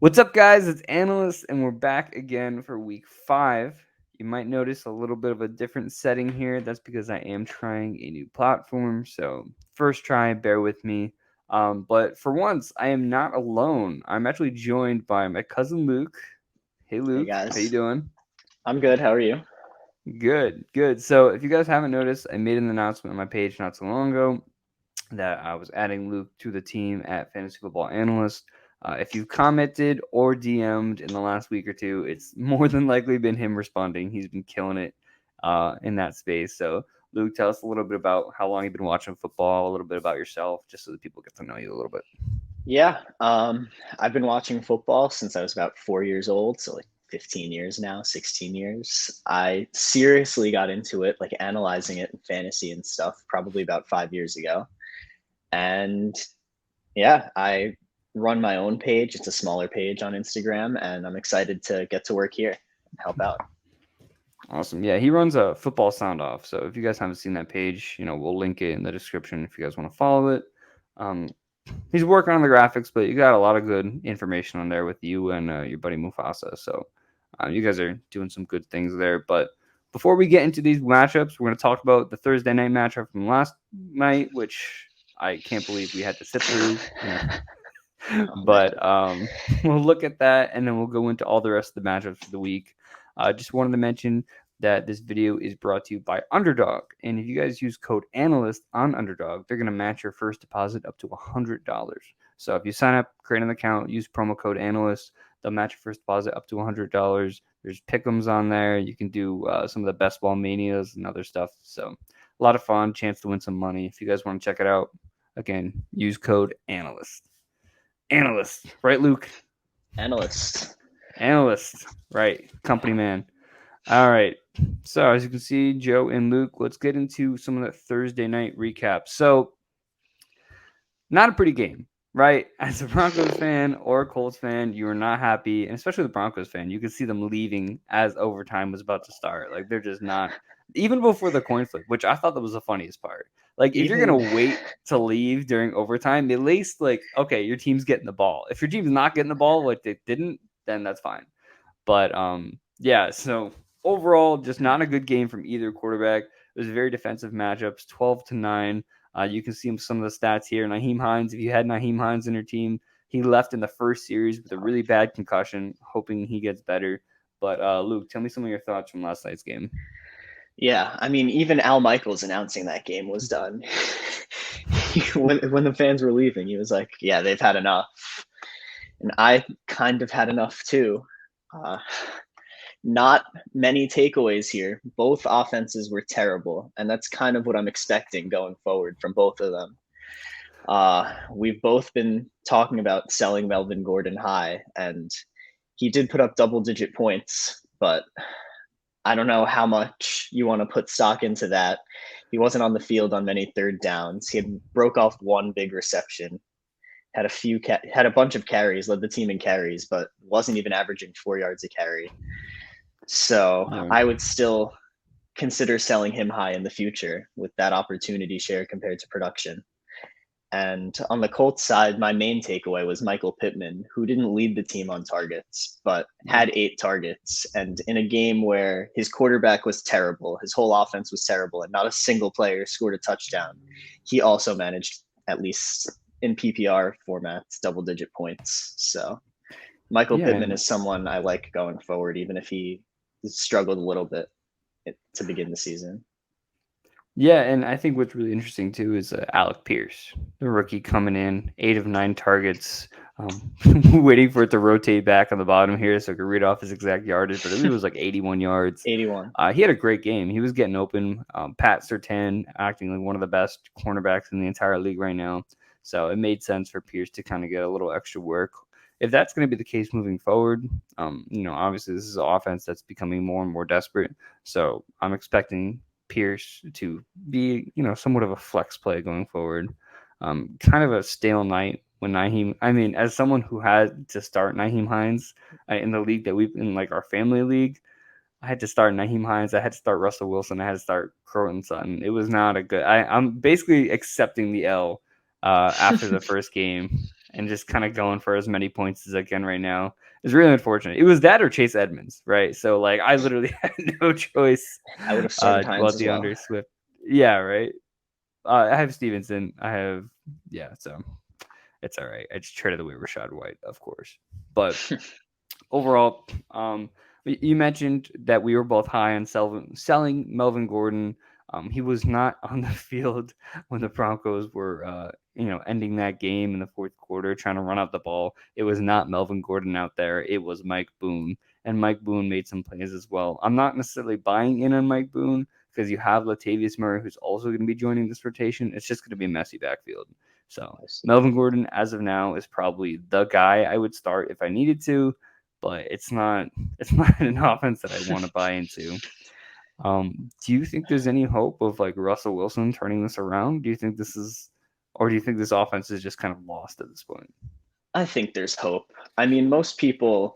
What's up, guys? It's Analyst, and we're back again for week 5. You might notice a little bit of a different setting here. That's because I am trying a new platform. So, first try, bear with me. But for once, I am not alone. I'm actually joined by my cousin Luke. Hey, Hey Luke. How you guys, doing? I'm good. How are you? Good, good. So, if you guys haven't noticed, I made an announcement on my page not so long ago that I was adding Luke to the team at Fantasy Football Analyst. If you've commented or DM'd in the last week or two, it's more than likely been him responding. He's been killing it in that space. So, Luke, tell us a little bit about how long you've been watching football, a little bit about yourself, just so that people get to know you a little bit. Yeah, I've been watching football since I was about 4 years old, so like 15 years now, 16 years. I seriously got into it, like analyzing it in fantasy and stuff, probably about 5 years ago. And yeah, I run my own page. It's a smaller page on Instagram, and I'm excited to get to work here and help out. Awesome. Yeah, he runs a football sound off. So if you guys haven't seen that page, we'll link it in the description if you guys want to follow it. Um, he's working on the graphics, but you got a lot of good information on there with you and your buddy Mufasa. So you guys are doing some good things there. But before we get into these matchups, we're going to talk about the Thursday night matchup from last night, which I can't believe we had to sit through. Oh man. But we'll look at that and then we'll go into all the rest of the matchups for the week. Just wanted to mention that this video is brought to you by Underdog. And if you guys use code ANALYST on Underdog, they're going to match your first deposit up to $100. So if you sign up, create an account, use promo code ANALYST, they'll match your first deposit up to $100. There's pick'ems on there. You can do some of the best ball manias and other stuff. So a lot of fun, chance to win some money. If you guys want to check it out, again, use code ANALYST. Analyst, right, Luke? Analyst. Analyst, right. Company man. All right. So, as you can see, Joe and Luke, let's get into some of that Thursday night recap. So, not a pretty game, right? As a Broncos fan or a Colts fan, you are not happy, and especially the Broncos fan, you could see them leaving as overtime was about to start. Like, they're just not, even before the coin flip, which I thought that was the funniest part. Like, if you're Even going to wait to leave during overtime, at least, like, okay, your team's getting the ball. If your team's not getting the ball, like they didn't, then that's fine. But yeah, so overall, just not a good game from either quarterback. It was very defensive matchups, 12-9. You can see some of the stats here. Nyheim Hines, if you had Nyheim Hines in your team, he left in the first series with a really bad concussion, hoping he gets better. But Luke, tell me some of your thoughts from last night's game. Yeah, I mean, even Al Michaels announcing that game was done. When the fans were leaving, he was like, "Yeah, they've had enough," and I kind of had enough too. Uh, not many takeaways here. Both offenses were terrible, and that's kind of what I'm expecting going forward from both of them. We've both been talking about selling Melvin Gordon high, and he did put up double-digit points, but I don't know how much you want to put stock into that. He wasn't on the field on many third downs. He had broke off one big reception, had a bunch of carries, led the team in carries, but wasn't even averaging 4 yards a carry. So Yeah. I would still consider selling him high in the future with that opportunity share compared to production. And on the Colts side, my main takeaway was Michael Pittman, who didn't lead the team on targets, but had 8 targets. And in a game where his quarterback was terrible, his whole offense was terrible, and not a single player scored a touchdown, he also managed, at least in PPR formats, double digit points. So Michael Yeah, Pittman and is someone I like going forward, even if he struggled a little bit to begin the season. Yeah, and I think what's really interesting too is Alec Pierce, the rookie coming in, 8 of 9 targets, waiting for it to rotate back on the bottom here so I could read off his exact yardage, but I believe it was like 81 yards. 81. He had a great game. He was getting open. Pat Surtain acting like one of the best cornerbacks in the entire league right now. So it made sense for Pierce to kind of get a little extra work. If that's going to be the case moving forward, obviously this is an offense that's becoming more and more desperate. So I'm expecting Pierce to be, somewhat of a flex play going forward. Kind of a stale night when Nyheim. I mean, as someone who had to start Nyheim Hines in the league that we've in like our family league, I had to start Nyheim Hines. I had to start Russell Wilson. I had to start Cortland Sutton. It was not a good. I'm basically accepting the L after the first game. and just kind of going for as many points as I can right now. It's really unfortunate. It was that or Chase Edmonds, right? So like I literally had no choice. I would have started Hines About as well. DeAndre Swift. Yeah, right. I have Stevenson. So it's all right. I just traded away Rashad White, of course. But overall, you mentioned that we were both high on selling Melvin Gordon. He was not on the field when the Broncos were, ending that game in the fourth quarter, trying to run out the ball. It was not Melvin Gordon out there. It was Mike Boone, and Mike Boone made some plays as well. I'm not necessarily buying in on Mike Boone because you have Latavius Murray, who's also going to be joining this rotation. It's just going to be a messy backfield. So Melvin Gordon, as of now, is probably the guy I would start if I needed to, but it's not an offense that I want to buy into. Do you think there's any hope of like Russell Wilson turning this around? Do you think this offense is just kind of lost at this point? I think there's hope. I mean, most people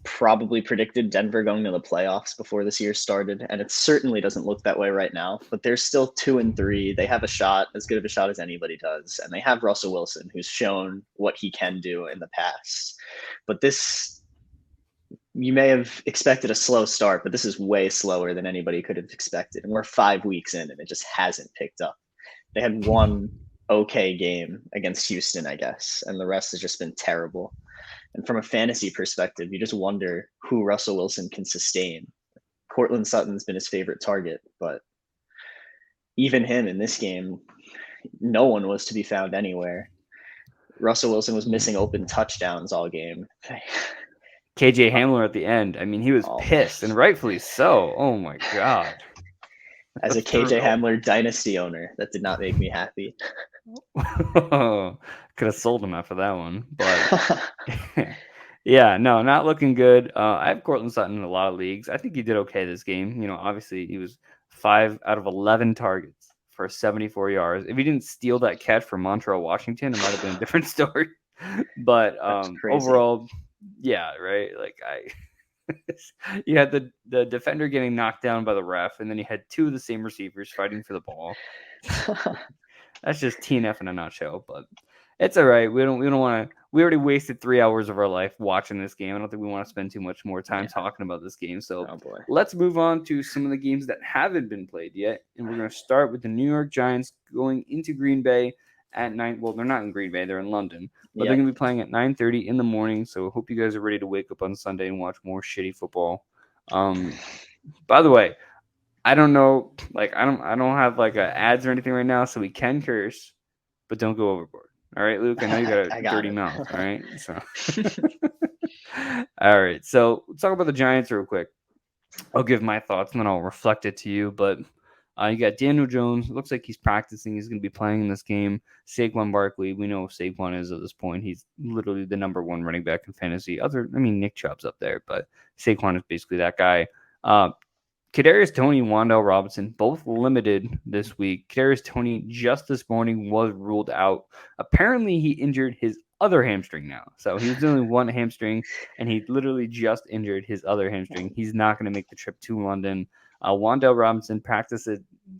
probably predicted Denver going to the playoffs before this year started, and it certainly doesn't look that way right now. But they're still 2-3. They have a shot, as good of a shot as anybody does, and they have Russell Wilson, who's shown what he can do in the past. But this, you may have expected a slow start, but this is way slower than anybody could have expected. And we're 5 weeks in, and it just hasn't picked up. They had one okay game against Houston, I guess, and the rest has just been terrible. And from a fantasy perspective, you just wonder who Russell Wilson can sustain. Cortland Sutton's been his favorite target, but even him in this game, no one was to be found anywhere. Russell Wilson was missing open touchdowns all game. KJ Hamler at the end. I mean, he was pissed, and rightfully so. Oh my god. As a KJ Hamler dynasty owner, that did not make me happy. Could have sold him after that one, but yeah, no, not looking good. I have Cortland Sutton in a lot of leagues. I think he did okay this game. Obviously he was 5 out of 11 targets for 74 yards. If he didn't steal that catch from Montreal, Washington, it might have been a different story. But overall, yeah, right. Like you had the defender getting knocked down by the ref, and then you had 2 of the same receivers fighting for the ball. That's just TNF in a nutshell, but it's all right. We don't want to. We already wasted 3 hours of our life watching this game. I don't think we want to spend too much more time talking about this game. So let's move on to some of the games that haven't been played yet, and we're going to start with the New York Giants going into Green Bay at 9. Well, they're not in Green Bay; they're in London, but they're going to be playing at 9:30 in the morning. So I hope you guys are ready to wake up on Sunday and watch more shitty football. By the way, I don't know, like I don't have like ads or anything right now, so we can curse, but don't go overboard. All right, Luke. I know you got a dirty mouth. All right, so all right. So let's talk about the Giants real quick. I'll give my thoughts and then I'll reflect it to you. But you got Daniel Jones. It looks like he's practicing. He's going to be playing in this game. Saquon Barkley. We know who Saquon is at this point. He's literally the number 1 running back in fantasy. Nick Chubb's up there, but Saquon is basically that guy. Kadarius Toney and Wan'Dale Robinson both limited this week. Kadarius Toney just this morning was ruled out. Apparently, he injured his other hamstring now. So he was doing one hamstring, and he literally just injured his other hamstring. He's not going to make the trip to London. Wan'Dale Robinson practiced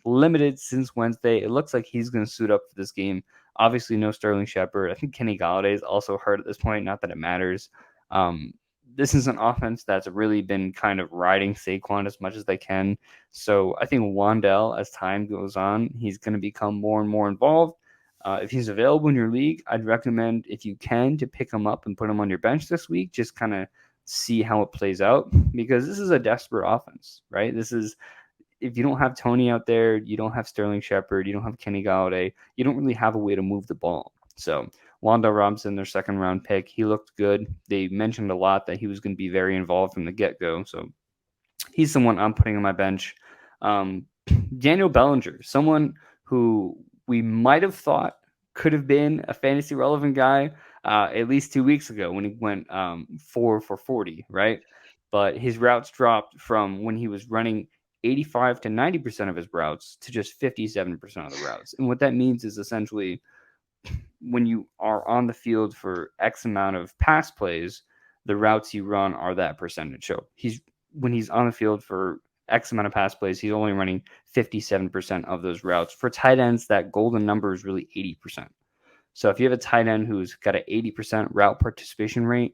limited since Wednesday. It looks like he's going to suit up for this game. Obviously, no Sterling Shepard. I think Kenny Galladay is also hurt at this point. Not that it matters. This is an offense that's really been kind of riding Saquon as much as they can. So I think Wan'Dale, as time goes on, he's going to become more and more involved. If he's available in your league, I'd recommend, if you can, to pick him up and put him on your bench this week. Just kind of see how it plays out, because this is a desperate offense, right? This is, if you don't have Toney out there, you don't have Sterling Shepard, you don't have Kenny Galladay, you don't really have a way to move the ball. So Wan'Dale Robinson, their 2nd-round pick, he looked good. They mentioned a lot that he was going to be very involved from the get-go. So he's someone I'm putting on my bench. Daniel Bellinger, someone who we might have thought could have been a fantasy relevant guy at least 2 weeks ago when he went 4 for 40, right? But his routes dropped from when he was running 85 to 90% of his routes to just 57% of the routes. And what that means is essentially, when you are on the field for X amount of pass plays, the routes you run are that percentage. So when he's on the field for X amount of pass plays, he's only running 57% of those routes. For tight ends, that golden number is really 80%. So if you have a tight end who's got an 80% route participation rate,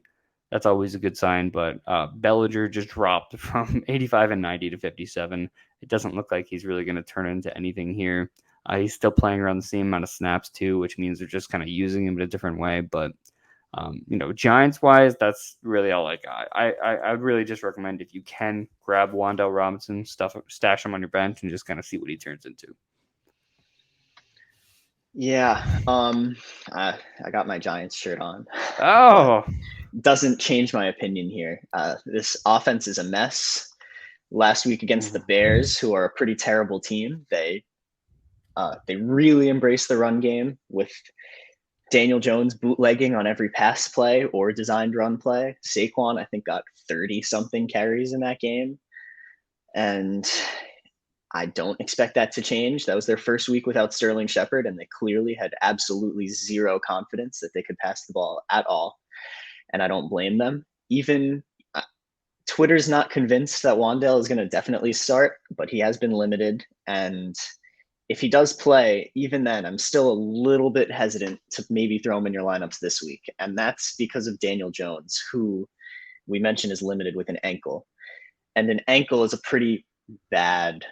that's always a good sign. But Bellinger just dropped from 85 and 90 to 57. It doesn't look like he's really going to turn into anything here. He's still playing around the same amount of snaps too, which means they're just kind of using him in a different way. But Giants wise, that's really all I got. I would really just recommend, if you can, grab Wan'Dale Robinson, stash him on your bench, and just kind of see what he turns into. Yeah, I got my Giants shirt on. Oh, doesn't change my opinion here. This offense is a mess. Last week against the Bears, who are a pretty terrible team, they really embraced the run game with Daniel Jones bootlegging on every pass play or designed run play. Saquon, I think, got 30-something carries in that game. And I don't expect that to change. That was their first week without Sterling Shepard, and they clearly had absolutely zero confidence that they could pass the ball at all. And I don't blame them. Even Twitter's not convinced that Wan'Dale is going to definitely start, but he has been limited. And if he does play, even then, I'm still a little bit hesitant to maybe throw him in your lineups this week. And that's because of Daniel Jones, who we mentioned is limited with an ankle. And an ankle is a pretty bad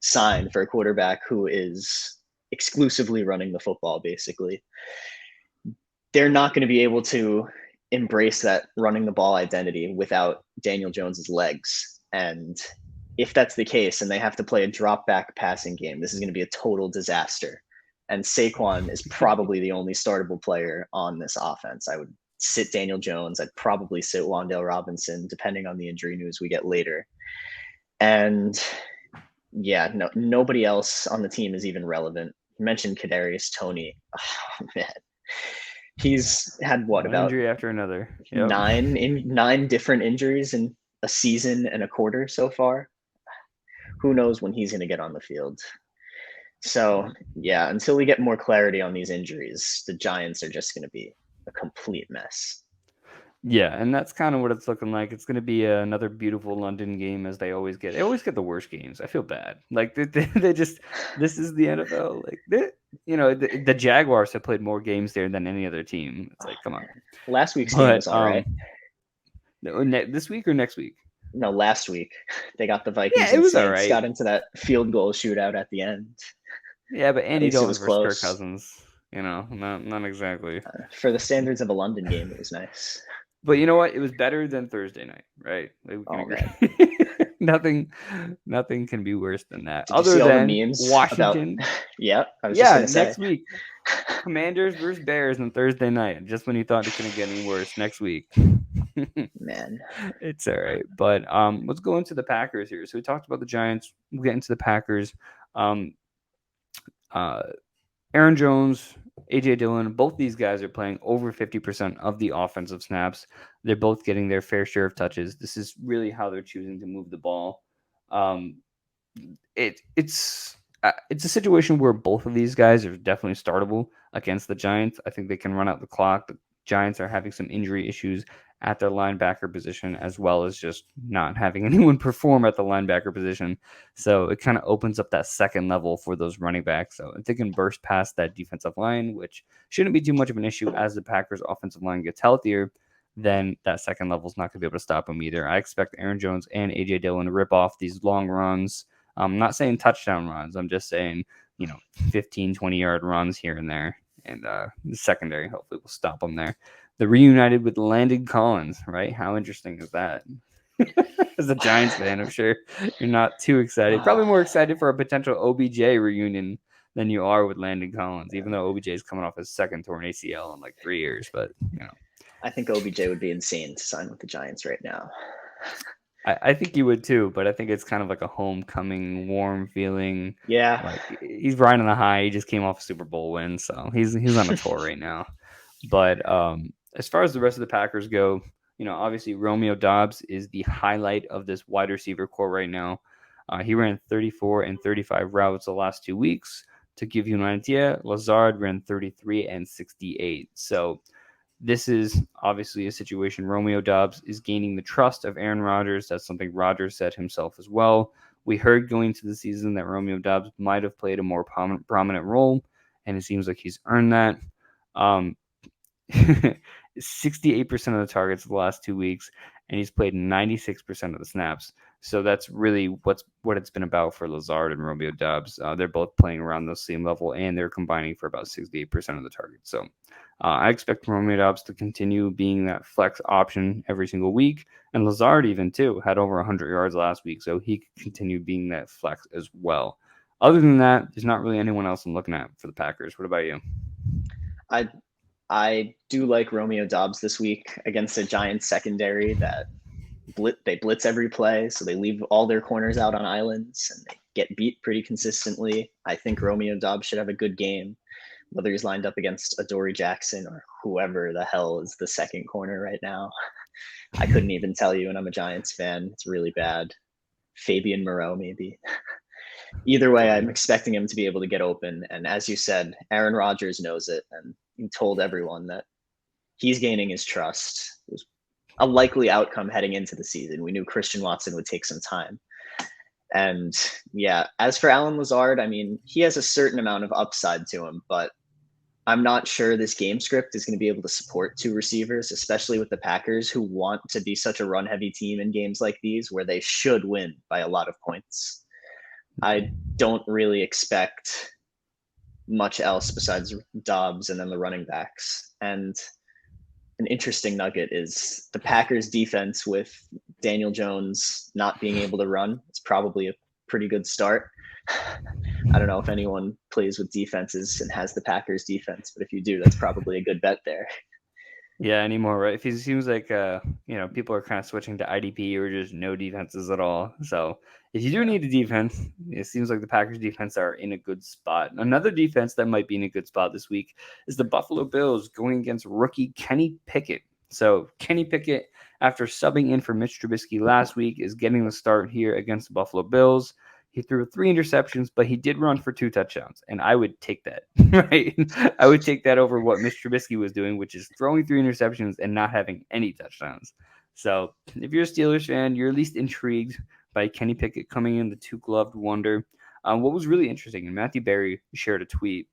sign for a quarterback who is exclusively running the football, basically. They're not going to be able to embrace that running the ball identity without Daniel Jones's legs. And if that's the case and they have to play a drop back passing game, this is going to be a total disaster. And Saquon is probably the only startable player on this offense. I would sit Daniel Jones. I'd probably sit Wan'Dale Robinson, depending on the injury news we get later. And yeah, nobody else on the team is even relevant. You mentioned Kadarius Toney. Oh, man. He's had what, one about injury after another? Yep. nine different injuries in a season and a quarter so far. Who knows when he's going to get on the field? So yeah, until we get more clarity on these injuries, the Giants are just going to be a complete mess. Yeah, and that's kind of what it's looking like. It's going to be another beautiful London game, as they always get. They always get the worst games. I feel bad. Like they just, this is the NFL. Like the Jaguars have played more games there than any other team. It's like, come on. Last week's game was all right. This week or next week? No, last week they got the Vikings. Yeah, it was all right. Got into that field goal shootout at the end. Yeah, but Andy Dalton versus Kirk Cousins. Not exactly. For the standards of a London game, it was nice. But you know what? It was better than Thursday night, right? Nothing can be worse than that. Did other than memes Washington. Yeah, next week. Commanders versus Bears on Thursday night. Just when you thought it couldn't get any worse, next week. Man, it's all right. But let's go into the Packers here. So we talked about the Giants. We'll get into the Packers. Aaron Jones, A.J. Dillon, both these guys are playing over 50% of the offensive snaps. They're both getting their fair share of touches. This is really how they're choosing to move the ball. It's a situation where both of these guys are definitely startable against the Giants. I think they can run out the clock. The Giants are having some injury issues at their linebacker position, as well as just not having anyone perform at the linebacker position. So it kind of opens up that second level for those running backs. So if they can burst past that defensive line, which shouldn't be too much of an issue as the Packers offensive line gets healthier, then that second level is not going to be able to stop them either. I expect Aaron Jones and A.J. Dillon to rip off these long runs. I'm not saying touchdown runs. I'm just saying, 15, 20-yard runs here and there. And the secondary hopefully will stop them there. They're reunited with Landon Collins, right? How interesting is that? As a Giants fan, I'm sure you're not too excited. Probably more excited for a potential OBJ reunion than you are with Landon Collins, even though OBJ is coming off his second torn ACL in like 3 years. But, I think OBJ would be insane to sign with the Giants right now. I think you would too, but I think it's kind of like a homecoming, warm feeling. Yeah. Like he's riding the high. He just came off a Super Bowl win, so he's on a tour right now. But as far as the rest of the Packers go, obviously Romeo Doubs is the highlight of this wide receiver core right now. He ran 34 and 35 routes the last 2 weeks. To give you an idea, Lazard ran 33 and 68. So this is obviously a situation. Romeo Doubs is gaining the trust of Aaron Rodgers. That's something Rodgers said himself as well. We heard going into the season that Romeo Doubs might have played a more prominent role, and it seems like he's earned that. Um, 68% of the targets the last 2 weeks, and he's played 96% of the snaps. So that's really what it's been about for Lazard and Romeo Doubs. They're both playing around the same level, and they're combining for about 68% of the targets. So I expect Romeo Doubs to continue being that flex option every single week. And Lazard even, too, had over 100 yards last week, so he could continue being that flex as well. Other than that, there's not really anyone else I'm looking at for the Packers. What about you? I do like Romeo Doubs this week against a Giants secondary that they blitz every play, so they leave all their corners out on islands and they get beat pretty consistently. I think Romeo Doubs should have a good game, whether he's lined up against Adoree Jackson or whoever the hell is the second corner right now. I couldn't even tell you, and I'm a Giants fan. It's really bad. Fabian Moreau, maybe. Either way, I'm expecting him to be able to get open. And as you said, Aaron Rodgers knows it, and he told everyone that he's gaining his trust. It was a likely outcome heading into the season. We knew Christian Watson would take some time. And yeah, as for Allen Lazard, I mean, he has a certain amount of upside to him, but I'm not sure this game script is going to be able to support two receivers, especially with the Packers, who want to be such a run-heavy team in games like these where they should win by a lot of points. I don't really expect much else besides Dobbs and then the running backs. And an interesting nugget is the Packers defense with Daniel Jones not being able to run. It's probably a pretty good start. I don't know if anyone plays with defenses and has the Packers defense, but if you do, that's probably a good bet there. Yeah, anymore, right? If it seems like people are kind of switching to IDP or just no defenses at all. So if you do need a defense, it seems like the Packers defense are in a good spot. Another defense that might be in a good spot this week is the Buffalo Bills going against rookie Kenny Pickett. So Kenny Pickett, after subbing in for Mitch Trubisky last week, is getting the start here against the Buffalo Bills. He threw 3 interceptions, but he did run for 2 touchdowns, and I would take that, right? I would take that over what Mitch Trubisky was doing, which is throwing 3 interceptions and not having any touchdowns. So if you're a Steelers fan, you're at least intrigued by Kenny Pickett coming in, the 2-gloved wonder. What was really interesting, and Matthew Berry shared a tweet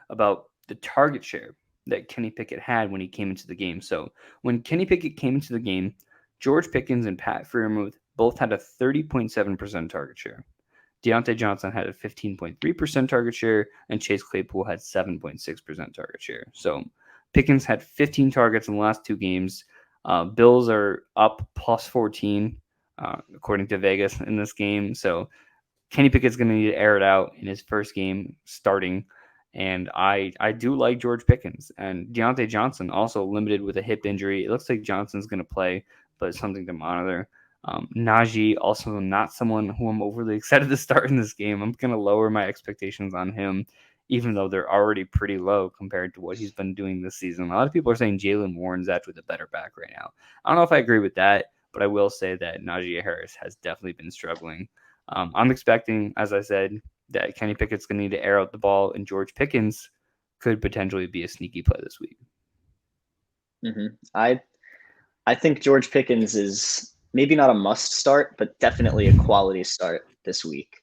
about the target share that Kenny Pickett had when he came into the game. So when Kenny Pickett came into the game, George Pickens and Pat Freiermuth both had a 30.7% target share. Deontay Johnson had a 15.3% target share, and Chase Claypool had 7.6% target share. So Pickens had 15 targets in the last 2 games. Bills are up plus 14, according to Vegas, in this game. So Kenny Pickett's going to need to air it out in his first game starting. And I do like George Pickens. And Deontay Johnson also limited with a hip injury. It looks like Johnson's going to play, but it's something to monitor. Najee, also not someone who I'm overly excited to start in this game. I'm going to lower my expectations on him, even though they're already pretty low compared to what he's been doing this season. A lot of people are saying Jalen Warren's actually the better back right now. I don't know if I agree with that, but I will say that Najee Harris has definitely been struggling. I'm expecting, as I said, that Kenny Pickett's going to need to air out the ball, and George Pickens could potentially be a sneaky play this week. Mm-hmm. I think George Pickens is maybe not a must start, but definitely a quality start this week.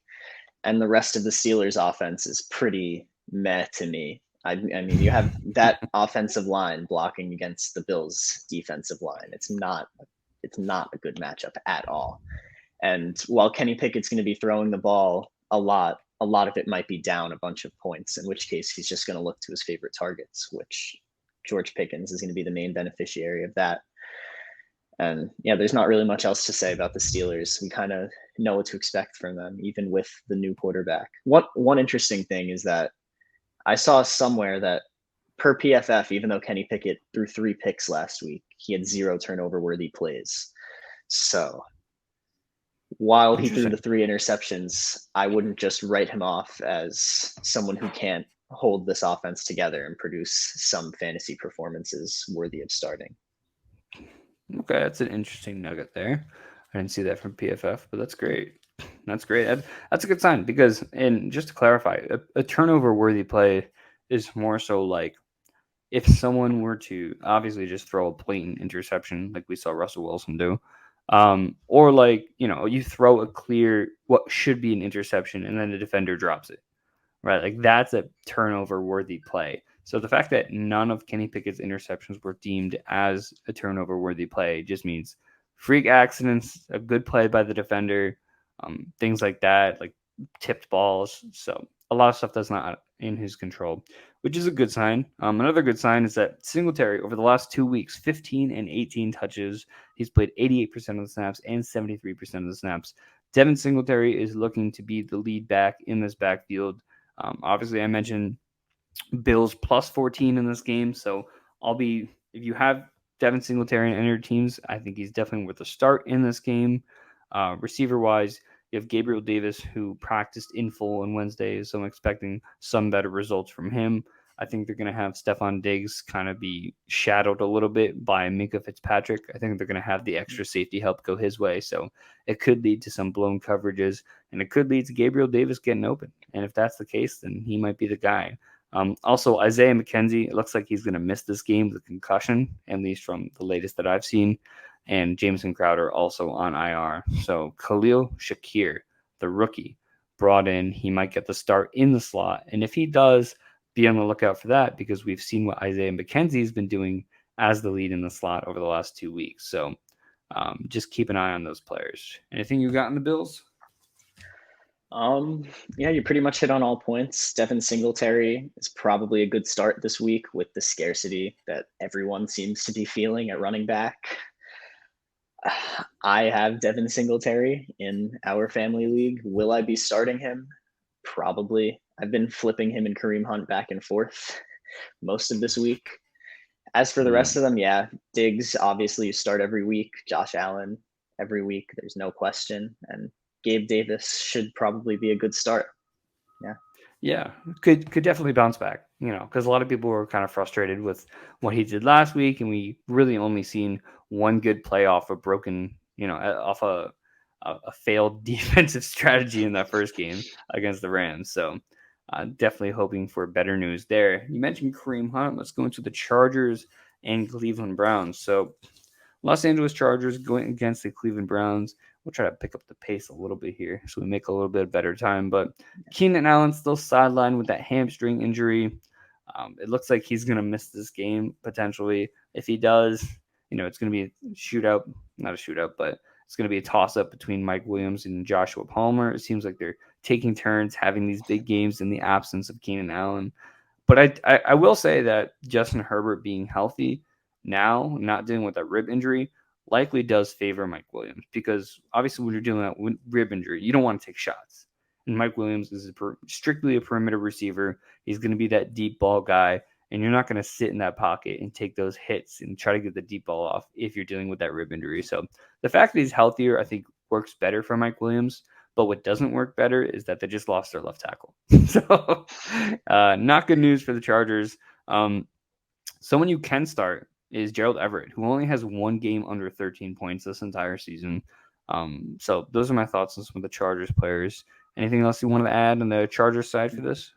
And the rest of the Steelers offense is pretty meh to me. I mean, you have that offensive line blocking against the Bills' defensive line. It's not a good matchup at all. And while Kenny Pickett's going to be throwing the ball a lot of it might be down a bunch of points, in which case he's just going to look to his favorite targets, which George Pickens is going to be the main beneficiary of that. And yeah, there's not really much else to say about the Steelers. We kind of know what to expect from them, even with the new quarterback. One interesting thing is that I saw somewhere that per PFF, even though Kenny Pickett threw 3 picks last week, he had 0 turnover-worthy plays. So while he threw the 3 interceptions, I wouldn't just write him off as someone who can't hold this offense together and produce some fantasy performances worthy of starting. Okay, that's an interesting nugget there. I didn't see that from PFF, but that's great. That's great. That's a good sign because, and just to clarify, a turnover-worthy play is more so like if someone were to obviously just throw a blatant interception like we saw Russell Wilson do, or like, you throw a clear, what should be an interception, and then the defender drops it, right? Like that's a turnover-worthy play. So the fact that none of Kenny Pickett's interceptions were deemed as a turnover-worthy play just means freak accidents, a good play by the defender, things like that, like tipped balls. So a lot of stuff that's not in his control, which is a good sign. Another good sign is that Singletary, over the last 2 weeks, 15 and 18 touches. He's played 88% of the snaps and 73% of the snaps. Devin Singletary is looking to be the lead back in this backfield. Obviously, I mentioned Bills plus 14 in this game. So if you have Devin Singletary in your teams, I think he's definitely worth a start in this game. Receiver wise, you have Gabriel Davis, who practiced in full on Wednesday, so I'm expecting some better results from him. I think they're going to have Stephon Diggs kind of be shadowed a little bit by Minkah Fitzpatrick. I think they're going to have the extra safety help go his way. So it could lead to some blown coverages, and it could lead to Gabriel Davis getting open. And if that's the case, then he might be the guy. Also, Isaiah McKenzie, it looks like he's going to miss this game with a concussion, at least from the latest that I've seen. And Jameson Crowder also on IR. So Khalil Shakir, the rookie, brought in. He might get the start in the slot. And if he does, be on the lookout for that, because we've seen what Isaiah McKenzie has been doing as the lead in the slot over the last 2 weeks. So just keep an eye on those players. Anything you got in the Bills? Yeah, you pretty much hit on all points. Devin Singletary is probably a good start this week with the scarcity that everyone seems to be feeling at running back. I have Devin Singletary in our family league. Will I be starting him? Probably. I've been flipping him and Kareem Hunt back and forth most of this week. As for the rest of them, yeah, Diggs, obviously you start every week. Josh Allen every week. There's no question. And Gabe Davis should probably be a good start. Yeah, could definitely bounce back, because a lot of people were kind of frustrated with what he did last week, and we really only seen one good play off a broken, off a failed defensive strategy in that first game against the Rams. So definitely hoping for better news there. You mentioned Kareem Hunt. Let's go into the Chargers and Cleveland Browns. So Los Angeles Chargers going against the Cleveland Browns. We'll try to pick up the pace a little bit here so we make a little bit better time. But Keenan Allen still sidelined with that hamstring injury. It looks like he's going to miss this game potentially. If he does, it's going to be a shootout. Not a shootout, but it's going to be a toss-up between Mike Williams and Joshua Palmer. It seems like they're taking turns having these big games in the absence of Keenan Allen. But I will say that Justin Herbert being healthy now, not dealing with that rib injury, likely does favor Mike Williams, because obviously when you're dealing with rib injury, you don't want to take shots. And Mike Williams is strictly a perimeter receiver. He's going to be that deep ball guy, and you're not going to sit in that pocket and take those hits and try to get the deep ball off if you're dealing with that rib injury. So the fact that he's healthier, I think, works better for Mike Williams. But what doesn't work better is that they just lost their left tackle. So not good news for the Chargers. Someone you can start is Gerald Everett, who only has one game under 13 points this entire season. So those are my thoughts on some of the Chargers players. Anything else you want to add on the Chargers side for this?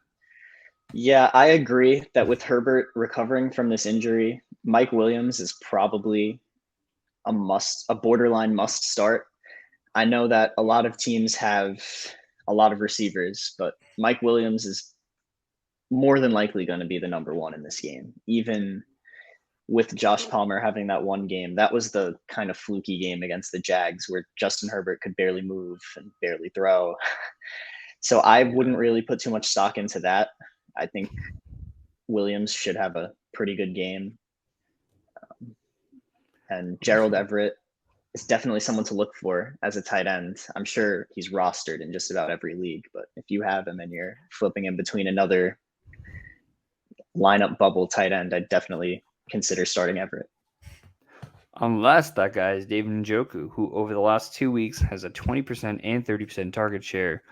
Yeah, I agree that with Herbert recovering from this injury, Mike Williams is probably a borderline must start. I know that a lot of teams have a lot of receivers, but Mike Williams is more than likely going to be the number one in this game, even with Josh Palmer having that one game. That was the kind of fluky game against the Jags where Justin Herbert could barely move and barely throw. So I wouldn't really put too much stock into that. I think Williams should have a pretty good game. And Gerald Everett is definitely someone to look for as a tight end. I'm sure he's rostered in just about every league, but if you have him and you're flipping him between another lineup bubble tight end, I'd definitely consider starting Everett. Unless that guy is David Njoku, who over the last 2 weeks has a 20% and 30% target share.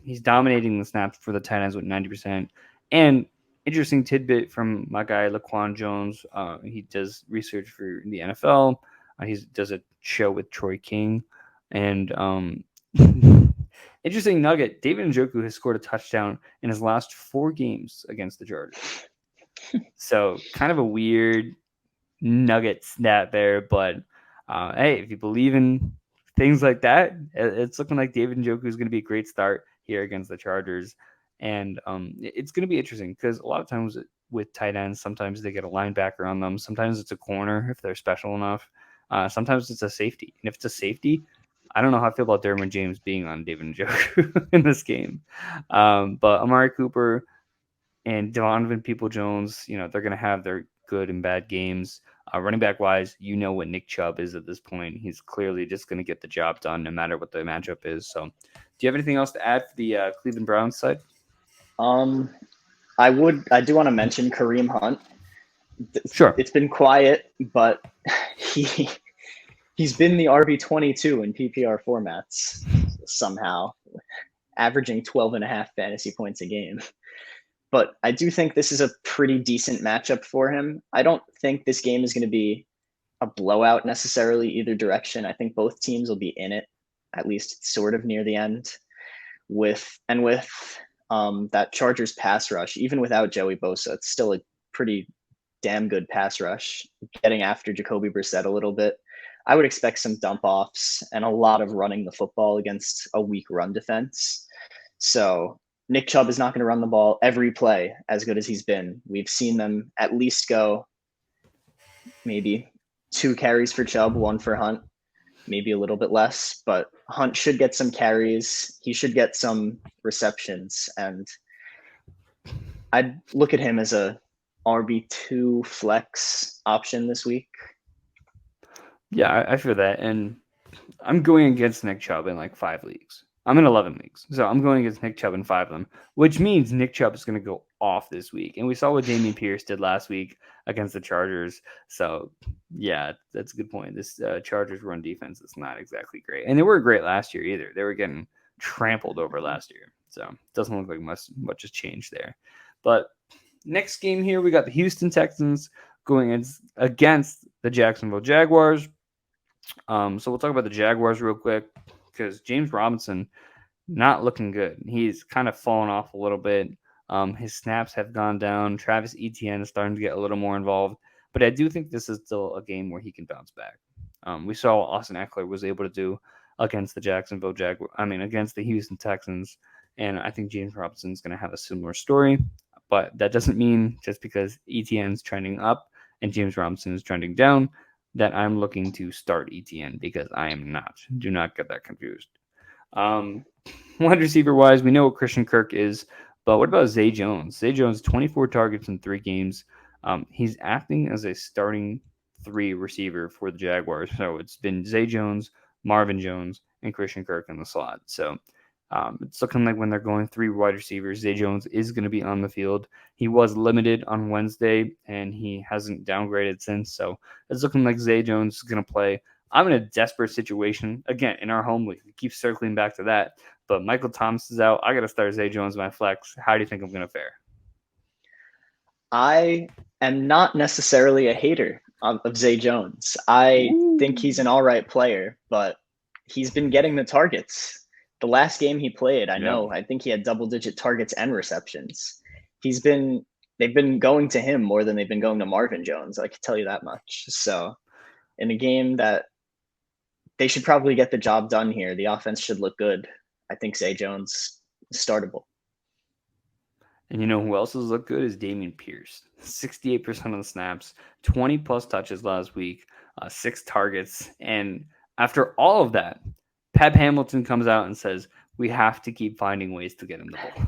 He's dominating the snaps for the tight ends with 90%. And interesting tidbit from my guy, Laquan Jones. He does research for the NFL. He does a show with Troy King. And interesting nugget, David Njoku has scored a touchdown in his last 4 games against the Chargers. So kind of a weird nugget stat there. But hey, if you believe in things like that, it's looking like David Njoku is going to be a great start here against the Chargers. And it's going to be interesting because a lot of times with tight ends, sometimes they get a linebacker on them. Sometimes it's a corner if they're special enough. Sometimes it's a safety. And if it's a safety, I don't know how I feel about Derwin James being on David Njoku in this game. But Amari Cooper and Donovan People-Jones, they're going to have their good and bad games. Running back wise, what Nick Chubb is at this point. He's clearly just going to get the job done no matter what the matchup is. So, do you have anything else to add for the Cleveland Browns side? I do want to mention Kareem Hunt. Sure. It's been quiet, but he's been the RB22 in PPR formats somehow, averaging 12.5 fantasy points a game. But I do think this is a pretty decent matchup for him. I don't think this game is going to be a blowout necessarily either direction. I think both teams will be in it, at least sort of near the end. With that Chargers pass rush, even without Joey Bosa, it's still a pretty damn good pass rush, getting after Jacoby Brissett a little bit. I would expect some dump offs and a lot of running the football against a weak run defense. So Nick Chubb is not going to run the ball every play as good as he's been. We've seen them at least go maybe 2 carries for Chubb, 1 for Hunt, maybe a little bit less, but Hunt should get some carries. He should get some receptions, and I'd look at him as a RB2 flex option this week. Yeah, I feel that, and I'm going against Nick Chubb in like 5 leagues. I'm in 11 leagues, so I'm going against Nick Chubb in 5 of them, which means Nick Chubb is going to go off this week. And we saw what Dameon Pierce did last week against the Chargers. So, yeah, that's a good point. This Chargers run defense is not exactly great. And they weren't great last year either. They were getting trampled over last year. So, it doesn't look like much has changed there. But next game here, we got the Houston Texans going against the Jacksonville Jaguars. So we'll talk about the Jaguars real quick because James Robinson not looking good. He's kind of fallen off a little bit. His snaps have gone down. Travis Etienne is starting to get a little more involved, but I do think this is still a game where he can bounce back. We saw what Austin Eckler was able to do against the against the Houston Texans, and I think James Robinson is going to have a similar story. But that doesn't mean just because Etienne's trending up and James Robinson is trending down that I'm looking to start Etienne, because I am not. Do not get that confused. Wide receiver wise, we know what Christian Kirk is, but what about Zay Jones? Zay Jones, 24 targets in 3 games. He's acting as a starting 3 receiver for the Jaguars. So it's been Zay Jones, Marvin Jones, and Christian Kirk in the slot. So it's looking like when they're going 3 wide receivers, Zay Jones is going to be on the field. He was limited on Wednesday, and he hasn't downgraded since. So it's looking like Zay Jones is going to play. I'm in a desperate situation, again, in our home league. We keep circling back to that. But Michael Thomas is out. I got to start Zay Jones in my flex. How do you think I'm going to fare? I am not necessarily a hater of Zay Jones. I think he's an all right player, but he's been getting the targets. The last game he played, I think he had double-digit targets and receptions. They've been going to him more than they've been going to Marvin Jones. I can tell you that much. So in a game that they should probably get the job done here, the offense should look good. I think Zay Jones is startable. And you know who else has looked good is Dameon Pierce. 68% of the snaps, 20-plus touches last week, 6 targets. And after all of that, Pep Hamilton comes out and says, we have to keep finding ways to get him the ball.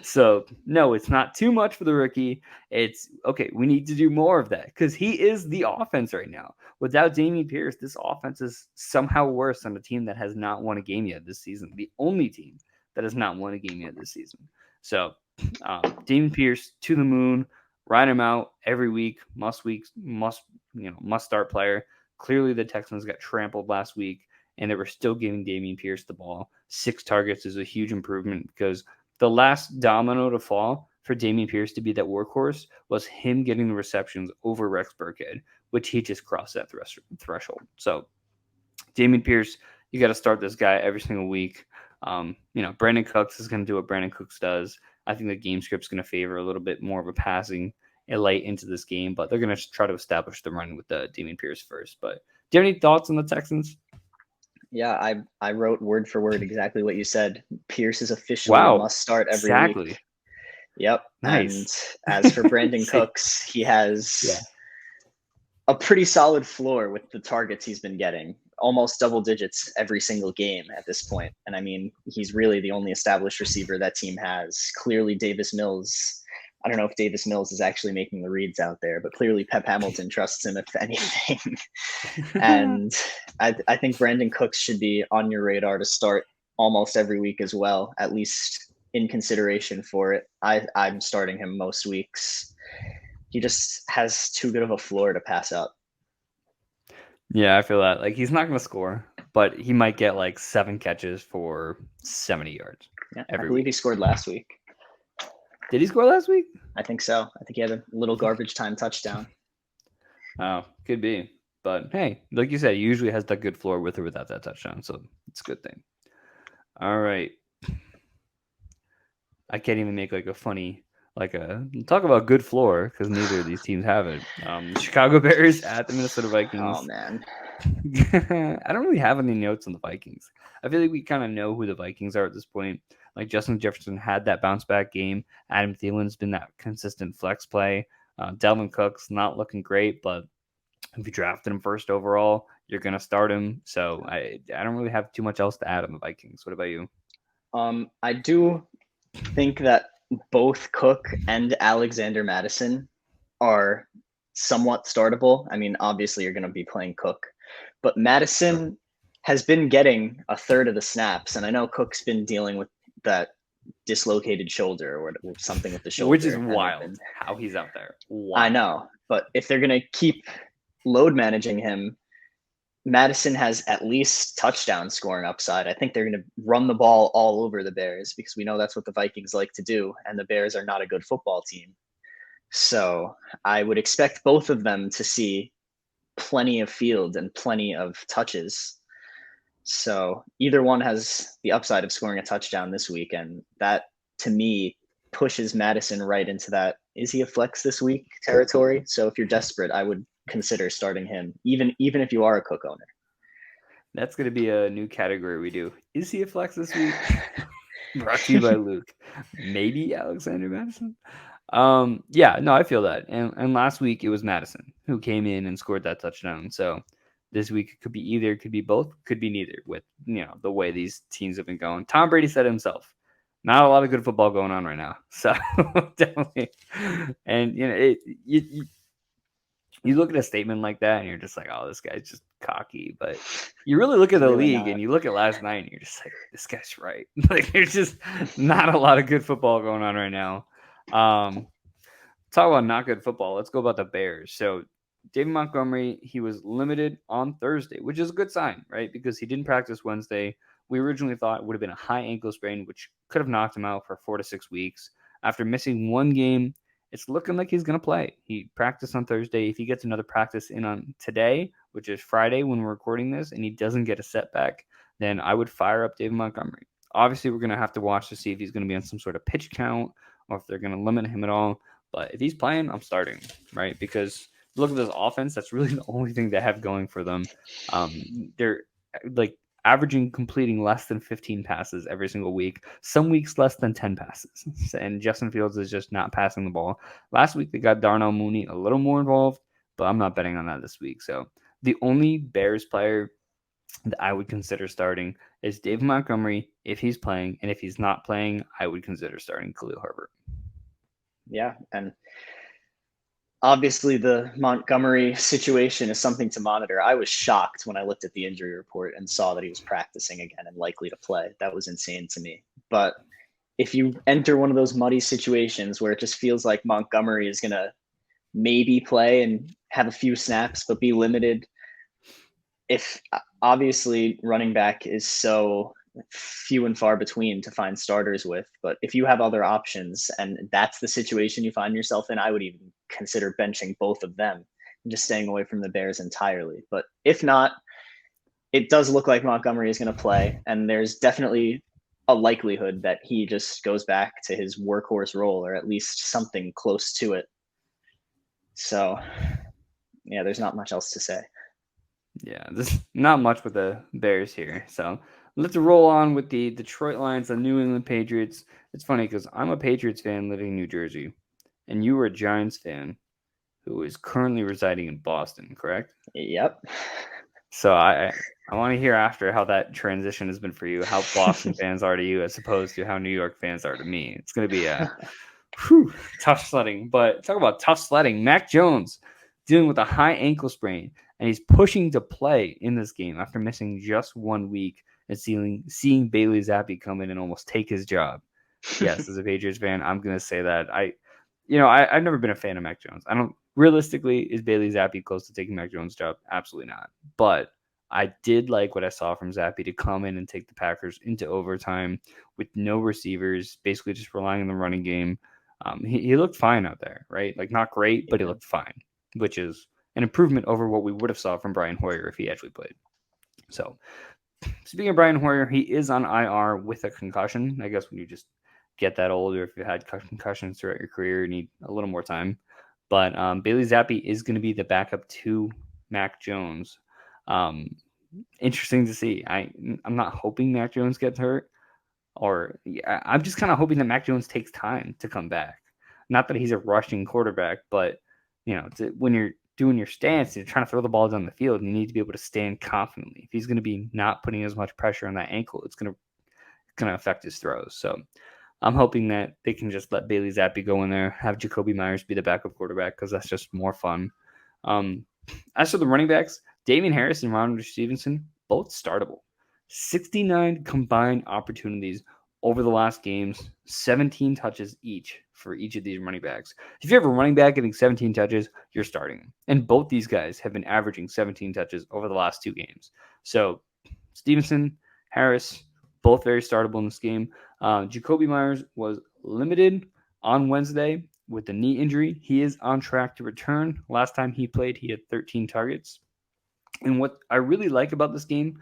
So, no, it's not too much for the rookie. It's, okay, we need to do more of that because he is the offense right now. Without Dameon Pierce, this offense is somehow worse on a team that has not won a game yet this season. The only team that has not won a game yet this season. So, Dameon Pierce to the moon, ride him out every week, must start player. Clearly, the Texans got trampled last week, and they were still giving Dameon Pierce the ball. 6 targets is a huge improvement because the last domino to fall for Dameon Pierce to be that workhorse was him getting the receptions over Rex Burkhead, which he just crossed that threshold. So, Dameon Pierce, you got to start this guy every single week. Brandon Cooks is going to do what Brandon Cooks does. I think the game script's going to favor a little bit more of a passing late into this game, but they're going to try to establish the run with Dameon Pierce first. But do you have any thoughts on the Texans? Yeah, I wrote word for word exactly what you said. Pierce is officially a Wow. must start every week. Exactly. Yep. Nice. And as for Brandon Cooks, he has a pretty solid floor with the targets he's been getting, almost double digits every single game at this point. And I mean, he's really the only established receiver that team has. Clearly, Davis Mills. I don't know if Davis Mills is actually making the reads out there, but clearly Pep Hamilton trusts him, if anything. And I think Brandon Cooks should be on your radar to start almost every week as well, at least in consideration for it. I'm starting him most weeks. He just has too good of a floor to pass up. Yeah, I feel that. Like, he's not going to score, but he might get like 7 catches for 70 yards. Yeah, I believe he scored last week. Did he score last week? I think so. I think he had a little garbage time touchdown. Oh, could be. But hey, like you said, he usually has that good floor with or without that touchdown, so it's a good thing. All right. I can't even make like a funny, talk about good floor because neither of these teams have it. Chicago Bears at the Minnesota Vikings. Oh, man. I don't really have any notes on the Vikings. I feel like we kind of know who the Vikings are at this point. Like, Justin Jefferson had that bounce back game. Adam Thielen's been that consistent flex play. Dalvin Cook's not looking great, but if you drafted him first overall, you're going to start him. So I don't really have too much else to add on the Vikings. What about you? I do think that both Cook and Alexander Madison are somewhat startable. I mean, obviously you're going to be playing Cook, but Madison has been getting a third of the snaps. And I know Cook's been dealing with that dislocated shoulder or something with the shoulder. Which is wild how he's out there. Wow. I know, but if they're going to keep load managing him, Madison has at least touchdown scoring upside. I think they're going to run the ball all over the Bears because we know that's what the Vikings like to do, and the Bears are not a good football team. So I would expect both of them to see plenty of field and plenty of touches. So either one has the upside of scoring a touchdown this week, and that, to me, pushes Madison right into that is he a flex this week territory. So if you're desperate, I would consider starting him, even if you are a Cook owner. That's going to be a new category we do. Is he a flex this week? Brought to you by Luke. Maybe Alexander Madison. Yeah, no, I feel that. And last week it was Madison who came in and scored that touchdown. So this week it could be either, could be both, could be neither with, the way these teams have been going. Tom Brady said himself, not a lot of good football going on right now. So definitely. And, you look at a statement like that and you're just like, oh, this guy's just cocky. But you really look at the league and you look at last night and you're just like, this guy's right. Like, there's just not a lot of good football going on right now. Talk about not good football. Let's go about the Bears. So David Montgomery, he was limited on Thursday, which is a good sign, right? Because he didn't practice Wednesday. We originally thought it would have been a high ankle sprain, which could have knocked him out for 4 to 6 weeks. After missing one game, it's looking like he's going to play. He practiced on Thursday. If he gets another practice in on today, which is Friday when we're recording this, and he doesn't get a setback, then I would fire up David Montgomery. Obviously, we're going to have to watch to see if he's going to be on some sort of pitch count or if they're going to limit him at all. But if he's playing, I'm starting, right? Because look at this offense. That's really the only thing they have going for them. They're like averaging completing less than 15 passes every single week. Some weeks less than 10 passes. And Justin Fields is just not passing the ball. Last week, they got Darnell Mooney a little more involved, but I'm not betting on that this week. So the only Bears player that I would consider starting is David Montgomery if he's playing. And if he's not playing, I would consider starting Khalil Herbert. Yeah, and obviously the Montgomery situation is something to monitor. I was shocked when I looked at the injury report and saw that he was practicing again and likely to play. That was insane to me. But if you enter one of those muddy situations where it just feels like Montgomery is going to maybe play and have a few snaps but be limited, if obviously running back is so few and far between to find starters with, but if you have other options and that's the situation you find yourself in, I would even consider benching both of them and just staying away from the Bears entirely. But if not, it does look like Montgomery is going to play, and there's definitely a likelihood that he just goes back to his workhorse role, or at least something close to it. So yeah, there's not much else to say. Yeah, there's not much with the Bears here. So let's roll on with the Detroit Lions, the New England Patriots. It's funny because I'm a Patriots fan living in New Jersey, and you are a Giants fan who is currently residing in Boston, correct? Yep. So I want to hear after how that transition has been for you, how Boston fans are to you as opposed to how New York fans are to me. It's going to be a tough sledding. But talk about tough sledding. Mac Jones dealing with a high ankle sprain, and he's pushing to play in this game after missing just 1 week and seeing Bailey Zappi come in and almost take his job. Yes, as a Patriots fan, I'm going to say that. I've never been a fan of Mac Jones. I don't realistically, is Bailey Zappi close to taking Mac Jones' job? Absolutely not. But I did like what I saw from Zappi to come in and take the Packers into overtime with no receivers, basically just relying on the running game. He looked fine out there, right? Like not great, but he looked fine, which is an improvement over what we would have saw from Brian Hoyer if he actually played. So speaking of Brian Hoyer, he is on IR with a concussion. I guess when you just get that old, or if you had concussions throughout your career, you need a little more time. But Bailey Zappi is going to be the backup to Mac Jones. Interesting to see. I'm not hoping Mac Jones gets hurt, I'm just kind of hoping that Mac Jones takes time to come back. Not that he's a rushing quarterback, but when you're doing your stance, you're trying to throw the ball down the field, you need to be able to stand confidently. If he's going to be not putting as much pressure on that ankle, it's going to affect his throws. So I'm hoping that they can just let Bailey Zappi go in there, have Jacoby Myers be the backup quarterback because that's just more fun. As for the running backs, Damian Harris and Ronald Stevenson, both startable. 69 combined opportunities over the last games, 17 touches each for each of these running backs. If you have a running back getting 17 touches, you're starting them. And both these guys have been averaging 17 touches over the last 2 games. So Stevenson, Harris, both very startable in this game. Jacoby Myers was limited on Wednesday with the knee injury. He is on track to return. Last time he played, he had 13 targets. And what I really like about this game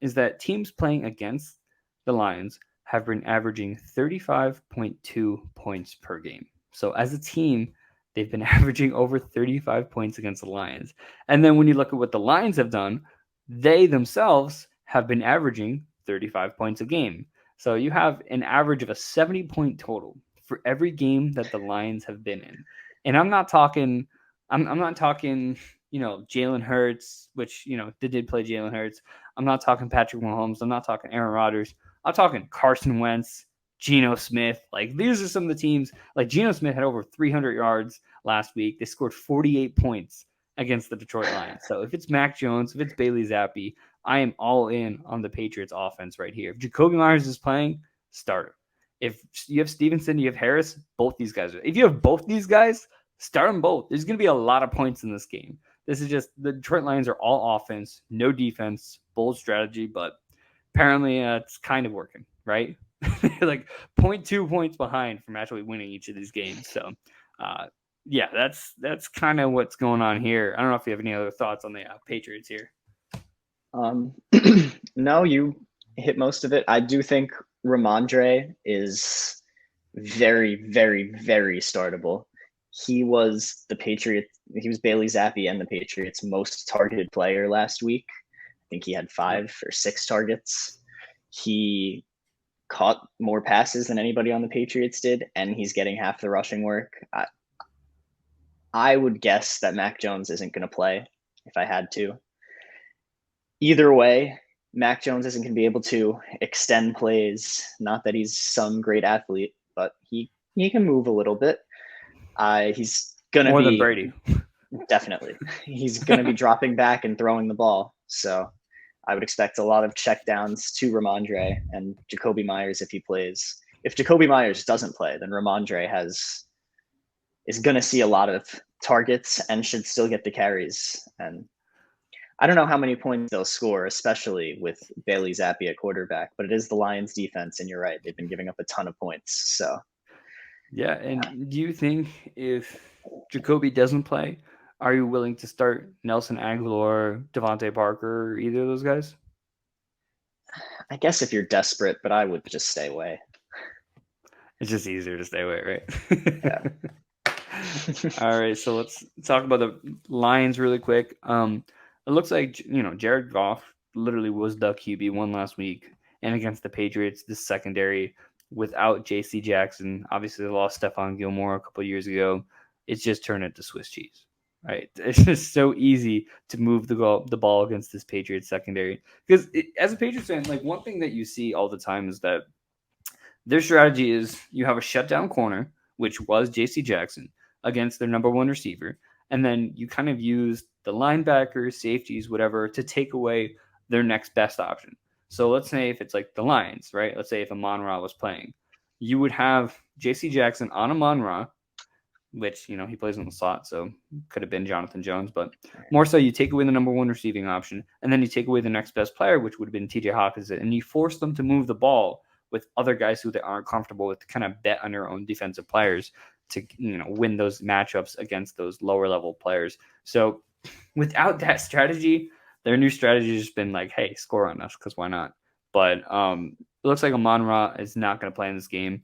is that teams playing against the Lions have been averaging 35.2 points per game. So as a team, they've been averaging over 35 points against the Lions. And then when you look at what the Lions have done, they themselves have been averaging 35 points a game. So you have an average of a 70-point total for every game that the Lions have been in. And I'm not talking Jalen Hurts, which, they did play Jalen Hurts. I'm not talking Patrick Mahomes. I'm not talking Aaron Rodgers. I'm talking Carson Wentz, Geno Smith. Like, these are some of the teams. Like, Geno Smith had over 300 yards last week. They scored 48 points against the Detroit Lions. So if it's Mac Jones, if it's Bailey Zappi, I am all in on the Patriots offense right here. If Jacoby Myers is playing, start him. If you have Stevenson, you have Harris, both these guys. If you have both these guys, start them both. There's going to be a lot of points in this game. This is just the Detroit Lions are all offense, no defense, bold strategy, but apparently it's kind of working, right? Like 0.2 points behind from actually winning each of these games. So, yeah, that's kind of what's going on here. I don't know if you have any other thoughts on the Patriots here. No, you hit most of it. I do think Ramondre is very, very, very startable. He was Bailey Zappi and the Patriots' most targeted player last week. I think he had 5 or 6 targets. He caught more passes than anybody on the Patriots did, and he's getting half the rushing work. I would guess that Mac Jones isn't going to play if I had to. Either way, Mac Jones isn't going to be able to extend plays. Not that he's some great athlete, but he can move a little bit. He's going to be more than Brady. Definitely. He's going to be dropping back and throwing the ball. So I would expect a lot of checkdowns to Ramondre and Jacoby Myers if he plays. If Jacoby Myers doesn't play, then Ramondre is going to see a lot of targets and should still get the carries. And I don't know how many points they'll score, especially with Bailey Zappi at quarterback, but it is the Lions defense, and you're right. They've been giving up a ton of points. So yeah, and do you think if Jacoby doesn't play, are you willing to start Nelson Agholor, Devontae Parker, or either of those guys? I guess if you're desperate, but I would just stay away. It's just easier to stay away, right? Yeah. All right, so let's talk about the Lions really quick. It looks like Jared Goff literally was the QB1 last week, and against the Patriots, the secondary without J.C. Jackson, obviously they lost Stephon Gilmore a couple of years ago. It's just turned into Swiss cheese, right? It's just so easy to move the ball against this Patriots secondary because as a Patriots fan, like one thing that you see all the time is that their strategy is you have a shutdown corner, which was J.C. Jackson, against their number one receiver, and then you kind of use the linebackers, safeties, whatever, to take away their next best option. So let's say if it's like the Lions, right? Let's say if Amon-Ra was playing, you would have J.C. Jackson on Amon-Ra, which, you know, he plays in the slot, so could have been Jonathan Jones, but more so you take away the number one receiving option, and then you take away the next best player, which would have been TJ Hawkinson, and you force them to move the ball with other guys who they aren't comfortable with, to kind of bet on their own defensive players to, you know, win those matchups against those lower level players. So without that strategy, their new strategy has just been like, hey, score on us, because why not? But it looks like Amon-Ra is not going to play in this game.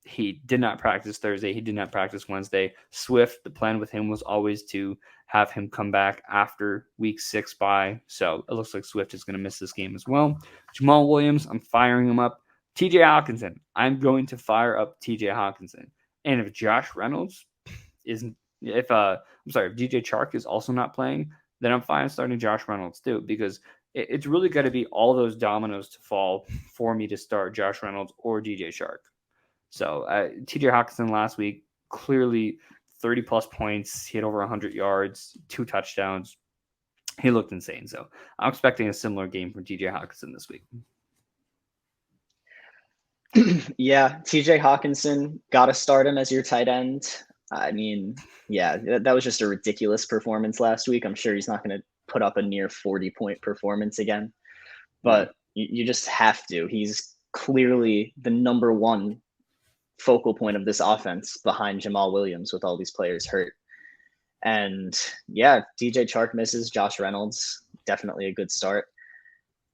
He did not practice Thursday. He did not practice Wednesday. Swift, the plan with him was always to have him come back after week 6 bye. So it looks like Swift is going to miss this game as well. Jamal Williams, I'm firing him up. TJ Hawkinson, I'm going to fire up TJ Hawkinson. And if Josh Reynolds isn't, if DJ Chark is also not playing, then I'm fine starting Josh Reynolds too, because it's really got to be all those dominoes to fall for me to start Josh Reynolds or DJ Chark. So TJ Hawkinson last week, clearly 30-plus points. He had over 100 yards, 2 touchdowns. He looked insane. So I'm expecting a similar game from TJ Hawkinson this week. Yeah, TJ Hawkinson, got to start him as your tight end. I mean, yeah, that was just a ridiculous performance last week. I'm sure he's not going to put up a near 40-point performance again. But you just have to. He's clearly the number one focal point of this offense behind Jamal Williams with all these players hurt. And yeah, DJ Chark misses, Josh Reynolds, definitely a good start.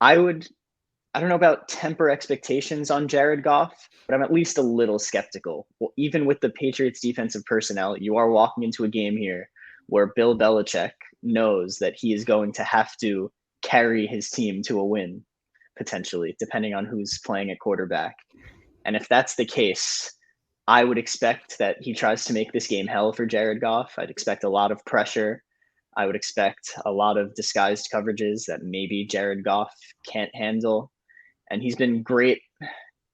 I don't know about temper expectations on Jared Goff, but I'm at least a little skeptical. Well, even with the Patriots defensive personnel, you are walking into a game here where Bill Belichick knows that he is going to have to carry his team to a win, potentially, depending on who's playing at quarterback. And if that's the case, I would expect that he tries to make this game hell for Jared Goff. I'd expect a lot of pressure. I would expect a lot of disguised coverages that maybe Jared Goff can't handle. And he's been great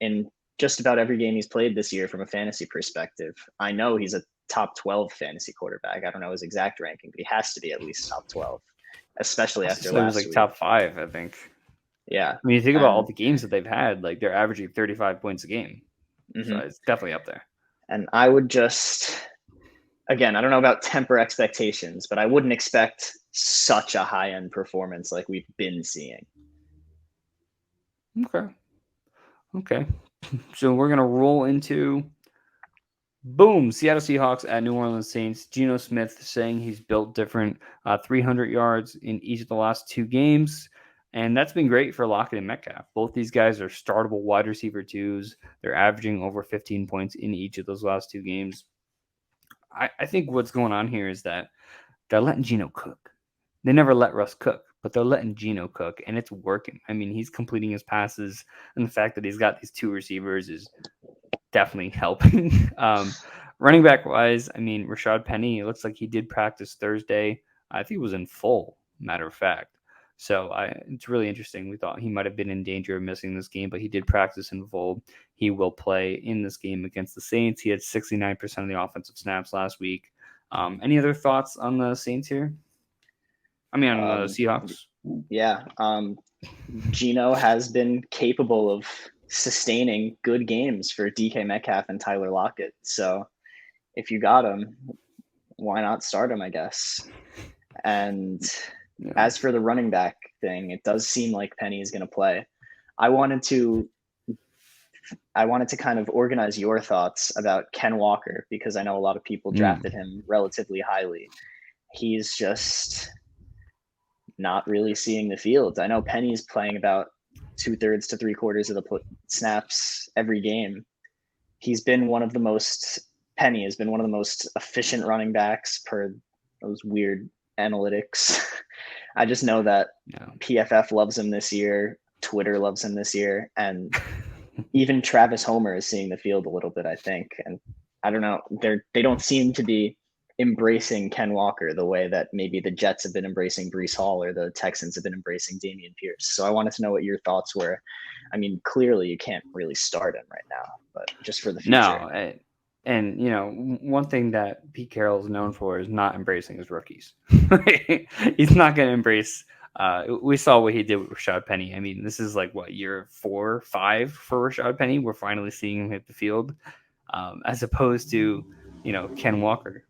in just about every game he's played this year from a fantasy perspective. I know he's a top 12 fantasy quarterback. I don't know his exact ranking, but he has to be at least top 12, especially after last week. He was like top 5, I think. Yeah. I mean, you think about all the games that they've had, like they're averaging 35 points a game. Mm-hmm. So it's definitely up there. And I would just, again, I don't know about temper expectations, but I wouldn't expect such a high-end performance like we've been seeing. Okay. So we're going to roll into, boom, Seattle Seahawks at New Orleans Saints. Geno Smith saying he's built different, 300 yards in each of the last 2 games. And that's been great for Lockett and Metcalf. Both these guys are startable wide receiver 2s. They're averaging over 15 points in each of those last 2 games. I think what's going on here is that they're letting Geno cook. They never let Russ cook, but they're letting Geno cook, and it's working. I mean, he's completing his passes, and the fact that he's got these 2 receivers is definitely helping. Running back-wise, I mean, Rashad Penny, it looks like he did practice Thursday. I think he was in full, matter of fact. So it's really interesting. We thought he might have been in danger of missing this game, but he did practice in full. He will play in this game against the Saints. He had 69% of the offensive snaps last week. Any other thoughts on the Saints here? I mean, on the Seahawks? Yeah. Geno has been capable of sustaining good games for DK Metcalf and Tyler Lockett. So if you got him, why not start him, I guess? And as for the running back thing, it does seem like Penny is going to play. I wanted to kind of organize your thoughts about Ken Walker, because I know a lot of people drafted him relatively highly. He's just not really seeing the field. I know Penny's playing about 2/3 to 3/4 of the snaps every game. Penny has been one of the most efficient running backs per those weird analytics I just know that No. PFF loves him this year. Twitter loves him this year. And even Travis Homer is seeing the field a little bit, I think. And I don't know. They don't seem to be embracing Ken Walker the way that maybe the Jets have been embracing Breece Hall or the Texans have been embracing Dameon Pierce. So I wanted to know what your thoughts were. I mean, clearly you can't really start him right now, but just for the future. No. And, one thing that Pete Carroll is known for is not embracing his rookies. He's not going to embrace. We saw what he did with Rashad Penny. I mean, this is like, what, year 4, 5 for Rashad Penny? We're finally seeing him hit the field, as opposed to, Ken Walker.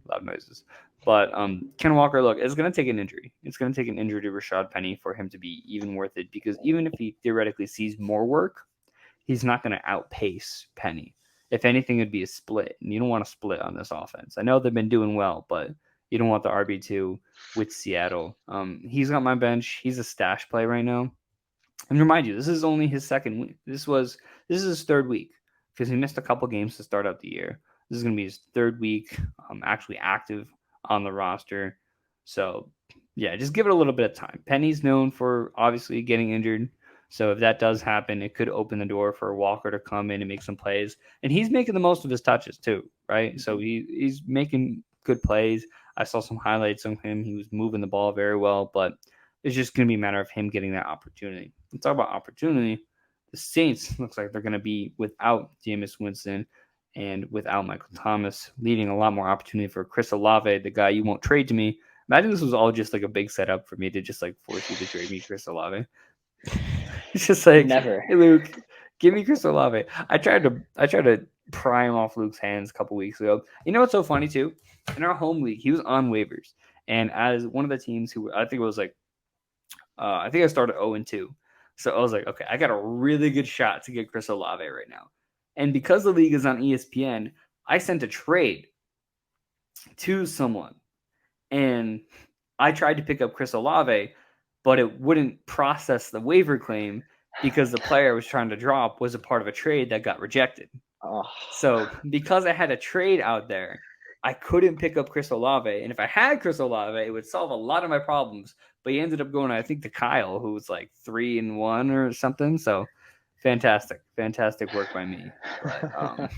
Loud noises. But Ken Walker, look, it's going to take an injury. It's going to take an injury to Rashad Penny for him to be even worth it, because even if he theoretically sees more work, he's not going to outpace Penny. If anything, it'd be a split, and you don't want to split on this offense. I know they've been doing well, but you don't want the RB2 with Seattle. He's got my bench. He's a stash play right now. And remind you, this is only his second week. This is his third week, because he missed a couple games to start out the year. This is going to be his third week actually active on the roster. So, yeah, just give it a little bit of time. Penny's known for obviously getting injured. So if that does happen, it could open the door for Walker to come in and make some plays. And he's making the most of his touches too, right? So he's making good plays. I saw some highlights of him. He was moving the ball very well, but it's just going to be a matter of him getting that opportunity. Let's talk about opportunity. The Saints looks like they're going to be without Jameis Winston and without Michael Thomas, leading a lot more opportunity for Chris Olave, the guy you won't trade to me. Imagine this was all just like a big setup for me to just like force you to trade me Chris Olave. It's just like, Never. Hey, Luke, give me Chris Olave. I tried to pry him off Luke's hands a couple weeks ago. You know what's so funny too? In our home league, he was on waivers, and as one of the teams who I think it was like, I think I started 0-2. So I was like, okay, I got a really good shot to get Chris Olave right now. And because the league is on ESPN, I sent a trade to someone, and I tried to pick up Chris Olave, but it wouldn't process the waiver claim because the player I was trying to drop was a part of a trade that got rejected. Oh. So because I had a trade out there, I couldn't pick up Chris Olave. And if I had Chris Olave, it would solve a lot of my problems. But he ended up going, I think, to Kyle, who was like 3-1 or something. So fantastic work by me. But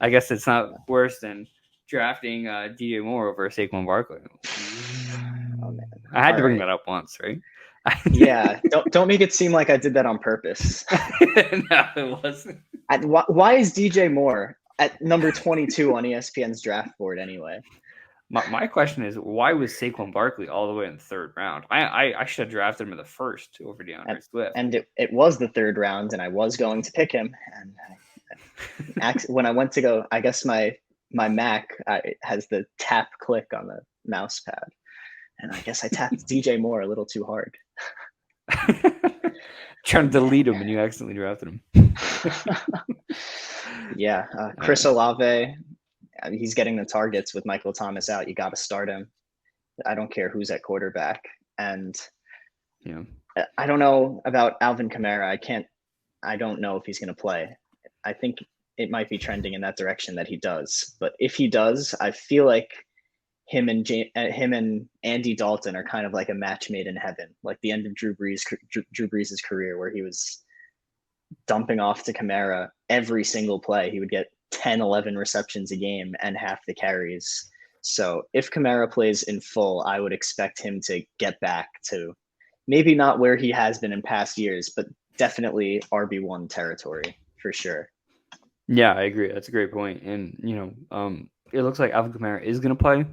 I guess it's not worse than drafting DJ Moore over Saquon Barkley. Oh, man. I had to bring that up once, right? Yeah, don't make it seem like I did that on purpose. No, it wasn't. Why is DJ Moore at number 22 on ESPN's draft board anyway? My question is, why was Saquon Barkley all the way in the third round? I should have drafted him in the first over DeAndre Swift. And it was the third round, and I was going to pick him. And when I went to go, I guess my Mac has the tap click on the mouse pad. And I guess I tapped DJ Moore a little too hard. Trying to delete him, and you accidentally drafted him. Yeah, Chris Olave, he's getting the targets with Michael Thomas out. You got to start him. I don't care who's at quarterback. And yeah, I don't know about Alvin Kamara. I don't know if he's going to play. I think it might be trending in that direction that he does. But if he does, I feel like him and Andy Dalton are kind of like a match made in heaven, like the end of Drew Brees' career, where he was dumping off to Kamara every single play. He would get 10, 11 receptions a game and half the carries. So if Kamara plays in full, I would expect him to get back to maybe not where he has been in past years, but definitely RB1 territory for sure. Yeah, I agree. That's a great point. And, it looks like Alvin Kamara is going to play.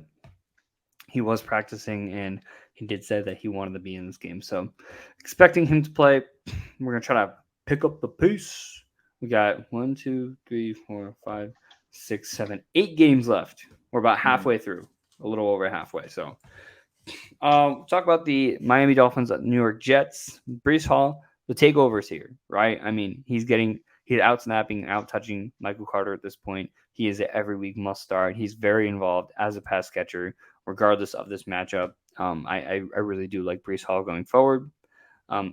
He was practicing, and he did say that he wanted to be in this game. So expecting him to play. We're going to try to pick up the pace. We got 1, 2, 3, 4, 5, 6, 7, 8 games left. We're about halfway through, a little over halfway. So talk about the Miami Dolphins, New York Jets. Breece Hall, the takeovers here, right? I mean, he's out-snapping, out-touching Michael Carter at this point. He is an every week must start. He's very involved as a pass catcher, regardless of this matchup. I really do like Breece Hall going forward.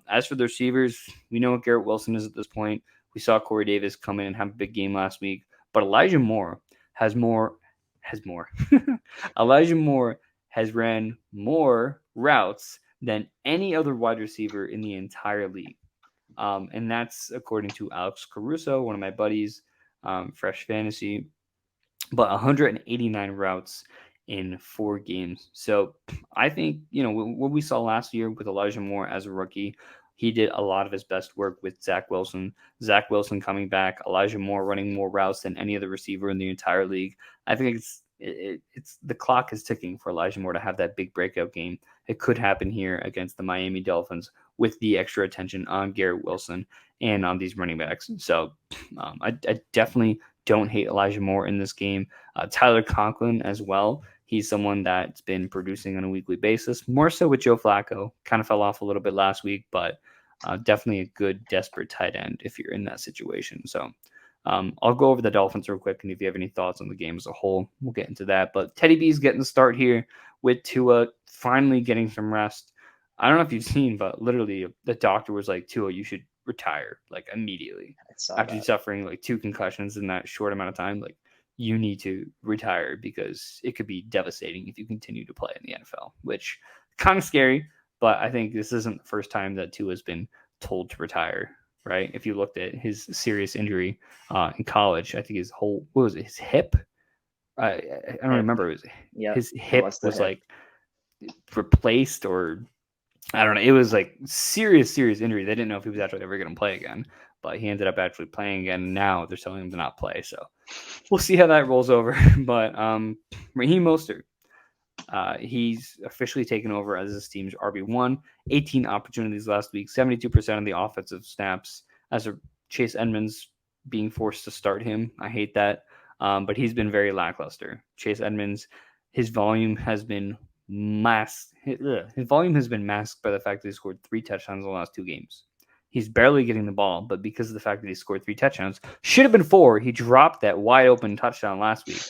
As for the receivers, we know what Garrett Wilson is at this point. We saw Corey Davis come in and have a big game last week, but Elijah Moore has more. Elijah Moore has ran more routes than any other wide receiver in the entire league. And that's according to Alex Caruso, one of my buddies, Fresh Fantasy, but 189 routes in 4 games. So I think, what we saw last year with Elijah Moore as a rookie, he did a lot of his best work with Zach Wilson. Zach Wilson coming back, Elijah Moore running more routes than any other receiver in the entire league. I think it's the clock is ticking for Elijah Moore to have that big breakout game. It could happen here against the Miami Dolphins with the extra attention on Garrett Wilson and on these running backs. So I definitely don't hate Elijah Moore in this game. Tyler Conklin as well. He's someone that's been producing on a weekly basis, more so with Joe Flacco. Kind of fell off a little bit last week, but definitely a good, desperate tight end if you're in that situation. So I'll go over the Dolphins real quick, and if you have any thoughts on the game as a whole, we'll get into that. But Teddy B's getting the start here with Tua finally getting some rest. I don't know if you've seen, but literally the doctor was like, Tua, you should retire like immediately after suffering like 2 concussions in that short amount of time. Like, you need to retire because it could be devastating if you continue to play in the NFL, which kind of scary. But I think this isn't the first time that Tua has been told to retire, right? If you looked at his serious injury in college, I think his hip? I don't remember. His hip was like replaced, or I don't know. It was like serious injury. They didn't know if he was actually ever going to play again, but he ended up actually playing again. Now they're telling him to not play. So we'll see how that rolls over. But Raheem Mostert, he's officially taken over as this team's RB1. 18 opportunities last week, 72% of the offensive snaps. As a Chase Edmonds being forced to start him, I hate that. But he's been very lackluster. Chase Edmonds, his volume has been masked. His volume has been masked by the fact that he scored 3 touchdowns in the last 2 games. He's barely getting the ball, but because of the fact that he scored 3 touchdowns, should have been 4. He dropped that wide open touchdown last week,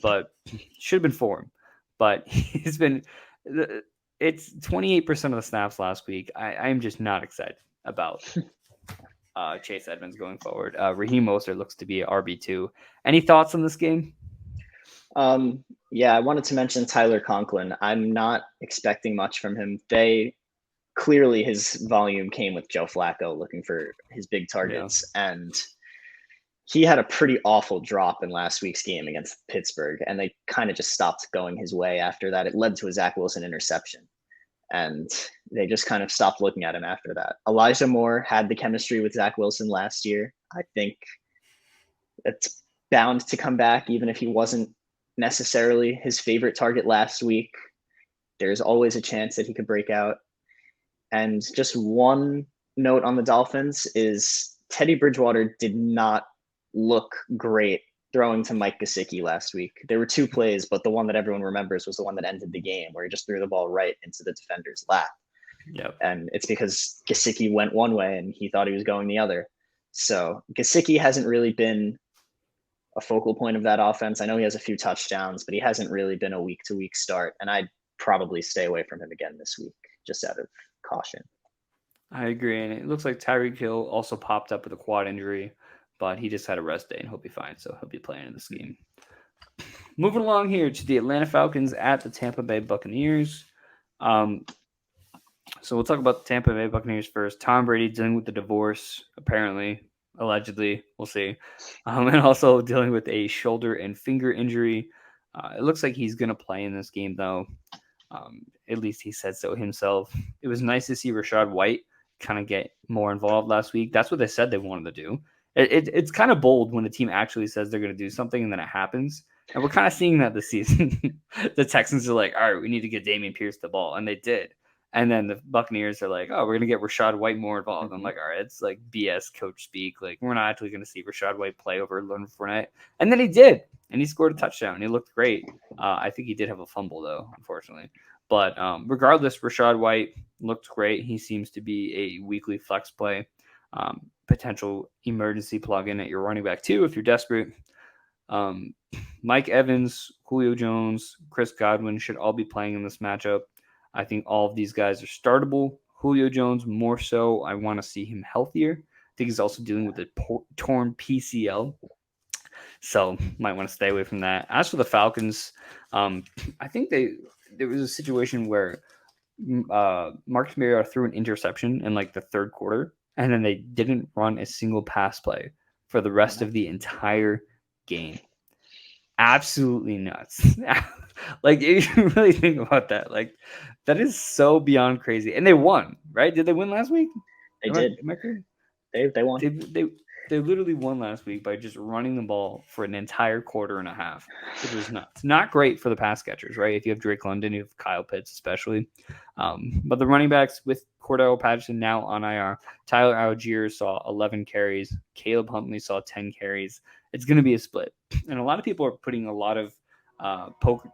but should have been 4. But it's 28% of the snaps last week. I'm just not excited about Chase Edmonds going forward. Raheem Mostert looks to be an RB2. Any thoughts on this game? Yeah, I wanted to mention Tyler Conklin. I'm not expecting much from him. Clearly his volume came with Joe Flacco looking for his big targets, and he had a pretty awful drop in last week's game against Pittsburgh, and they kind of just stopped going his way after that. It led to a Zach Wilson interception, and they just kind of stopped looking at him after that. Elijah Moore had the chemistry with Zach Wilson last year. I think it's bound to come back, even if he wasn't necessarily his favorite target last week. There's always a chance that he could break out. And just one note on the Dolphins is Teddy Bridgewater did not look great throwing to Mike Gesicki last week. There were 2 plays, but the one that everyone remembers was the one that ended the game, where he just threw the ball right into the defender's lap. Yep. And it's because Gesicki went one way and he thought he was going the other. So Gesicki hasn't really been a focal point of that offense. I know he has a few touchdowns, but he hasn't really been a week-to-week start. And I'd probably stay away from him again this week, just out of caution. I agree. And it looks like Tyreek Hill also popped up with a quad injury, but he just had a rest day and he'll be fine. So he'll be playing in this game. Moving along here to the Atlanta Falcons at the Tampa Bay Buccaneers. So we'll talk about the Tampa Bay Buccaneers first. Tom Brady dealing with the divorce, apparently, allegedly. We'll see. And also dealing with a shoulder and finger injury. It looks like he's going to play in this game, though. At least he said so himself. It was nice to see Rachaad White kind of get more involved last week. That's what they said they wanted to do. It's kind of bold when a team actually says they're going to do something and then it happens. And we're kind of seeing that this season. The Texans are like, all right, we need to get Dameon Pierce the ball. And they did. And then the Buccaneers are like, oh, we're going to get Rachaad White more involved. I'm like, all right, it's like BS coach speak. Like, we're not actually going to see Rachaad White play over Leonard Fournette. And then he did. And he scored a touchdown. He looked great. I think he did have a fumble, though, unfortunately. But regardless, Rachaad White looked great. He seems to be a weekly flex play. Potential emergency plug-in at your running back, too, if you're desperate. Mike Evans, Julio Jones, Chris Godwin should all be playing in this matchup. I think all of these guys are startable. Julio Jones, more so. I want to see him healthier. I think he's also dealing with a torn PCL. So might want to stay away from that. As for the Falcons, I think there was a situation where Marcus Mariota threw an interception in like the third quarter, and then they didn't run a single pass play for the rest of the entire game. Absolutely nuts. Like, if you really think about that, like, that is so beyond crazy. And they won, right? Did they win last week? They Am I, did. am I correct? They won. They literally won last week by just running the ball for an entire quarter and a half, which was nuts. Not great for the pass catchers, right? If you have Drake London, you have Kyle Pitts especially. But the running backs with Cordell Patterson now on IR, Tyler Algier saw 11 carries, Caleb Huntley saw 10 carries. It's going to be a split, and a lot of people are putting a lot of poker.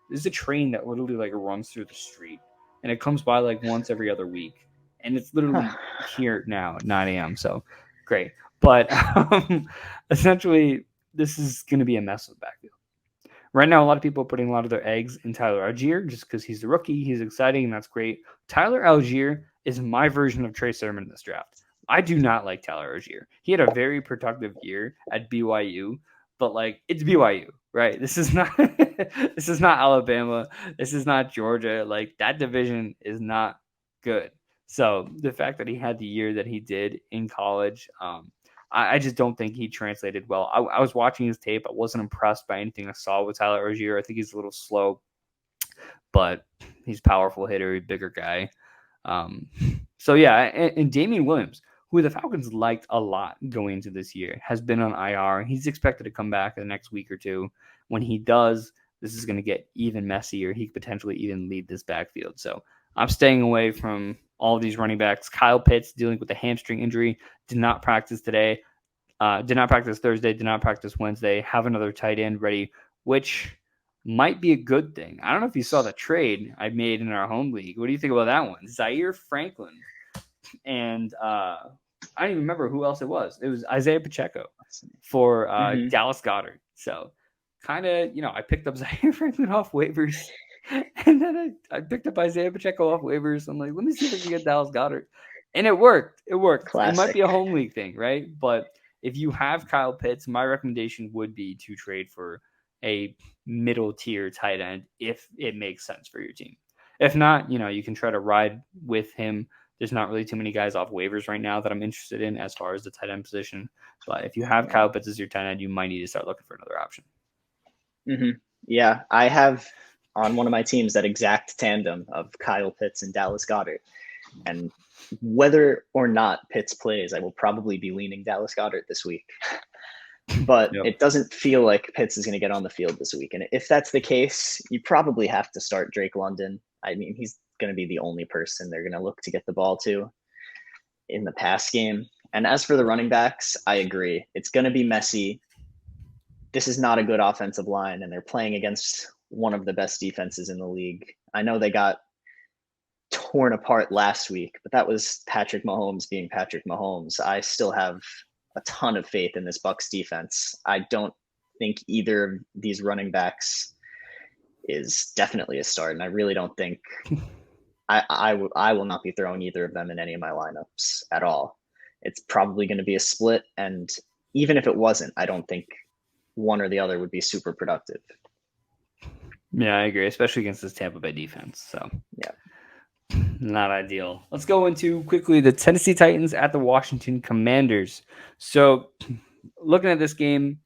This is a train that literally like runs through the street, and it comes by like once every other week, and it's literally here now at 9 a.m. So great, but essentially this is going to be a mess with backfield. Right now, a lot of people are putting a lot of their eggs in Tyler Algier just because he's the rookie, he's exciting, and that's great. Tyler Algier is my version of Trey Sermon in this draft. I do not like Tyler Algier. He had a very productive year at BYU, but like, it's BYU, right? This is not this is not Alabama. This is not Georgia. Like, that division is not good. So the fact that he had the year that he did in college, I just don't think he translated well. I was watching his tape. I wasn't impressed by anything I saw with Tyler Algier. I think he's a little slow, but he's a powerful hitter, a bigger guy. So yeah, and Damian Williams, who the Falcons liked a lot going into this year, has been on IR. He's expected to come back in the next week or two. When he does, this is going to get even messier. He could potentially even lead this backfield. So I'm staying away from all of these running backs. Kyle Pitts dealing with a hamstring injury, did not practice today, did not practice Thursday, did not practice Wednesday. Have another tight end ready, which might be a good thing. I don't know if you saw the trade I made in our home league. What do you think about that one? Zaire Franklin and I don't even remember who else it was. It was Isaiah Pacheco for Dallas Goedert. So kind of, I picked up Zaire Franklin off waivers. And then I picked up Isaiah Pacheco off waivers. I'm like, let me see if I can get Dallas Goedert. And it worked. It worked. Classic. It might be a home league thing, right? But if you have Kyle Pitts, my recommendation would be to trade for a middle tier tight end if it makes sense for your team. If not, you can try to ride with him. There's not really too many guys off waivers right now that I'm interested in as far as the tight end position. But if you have Kyle Pitts as your tight end, you might need to start looking for another option. Mm-hmm. Yeah, I have on one of my teams that exact tandem of Kyle Pitts and Dallas Goedert. And whether or not Pitts plays, I will probably be leaning Dallas Goedert this week. But It doesn't feel like Pitts is going to get on the field this week. And if that's the case, you probably have to start Drake London. I mean, he's going to be the only person they're going to look to get the ball to in the pass game. And as for the running backs, I agree. It's going to be messy. This is not a good offensive line, and they're playing against one of the best defenses in the league. I know they got torn apart last week, but that was Patrick Mahomes being Patrick Mahomes. I still have a ton of faith in this Bucs defense. I don't think either of these running backs is definitely a start, and I really don't think I will not be throwing either of them in any of my lineups at all. It's probably going to be a split, and even if it wasn't, I don't think one or the other would be super productive. Yeah, I agree, especially against this Tampa Bay defense. So yeah, not ideal. Let's go into quickly the Tennessee Titans at the Washington Commanders. So looking at this game,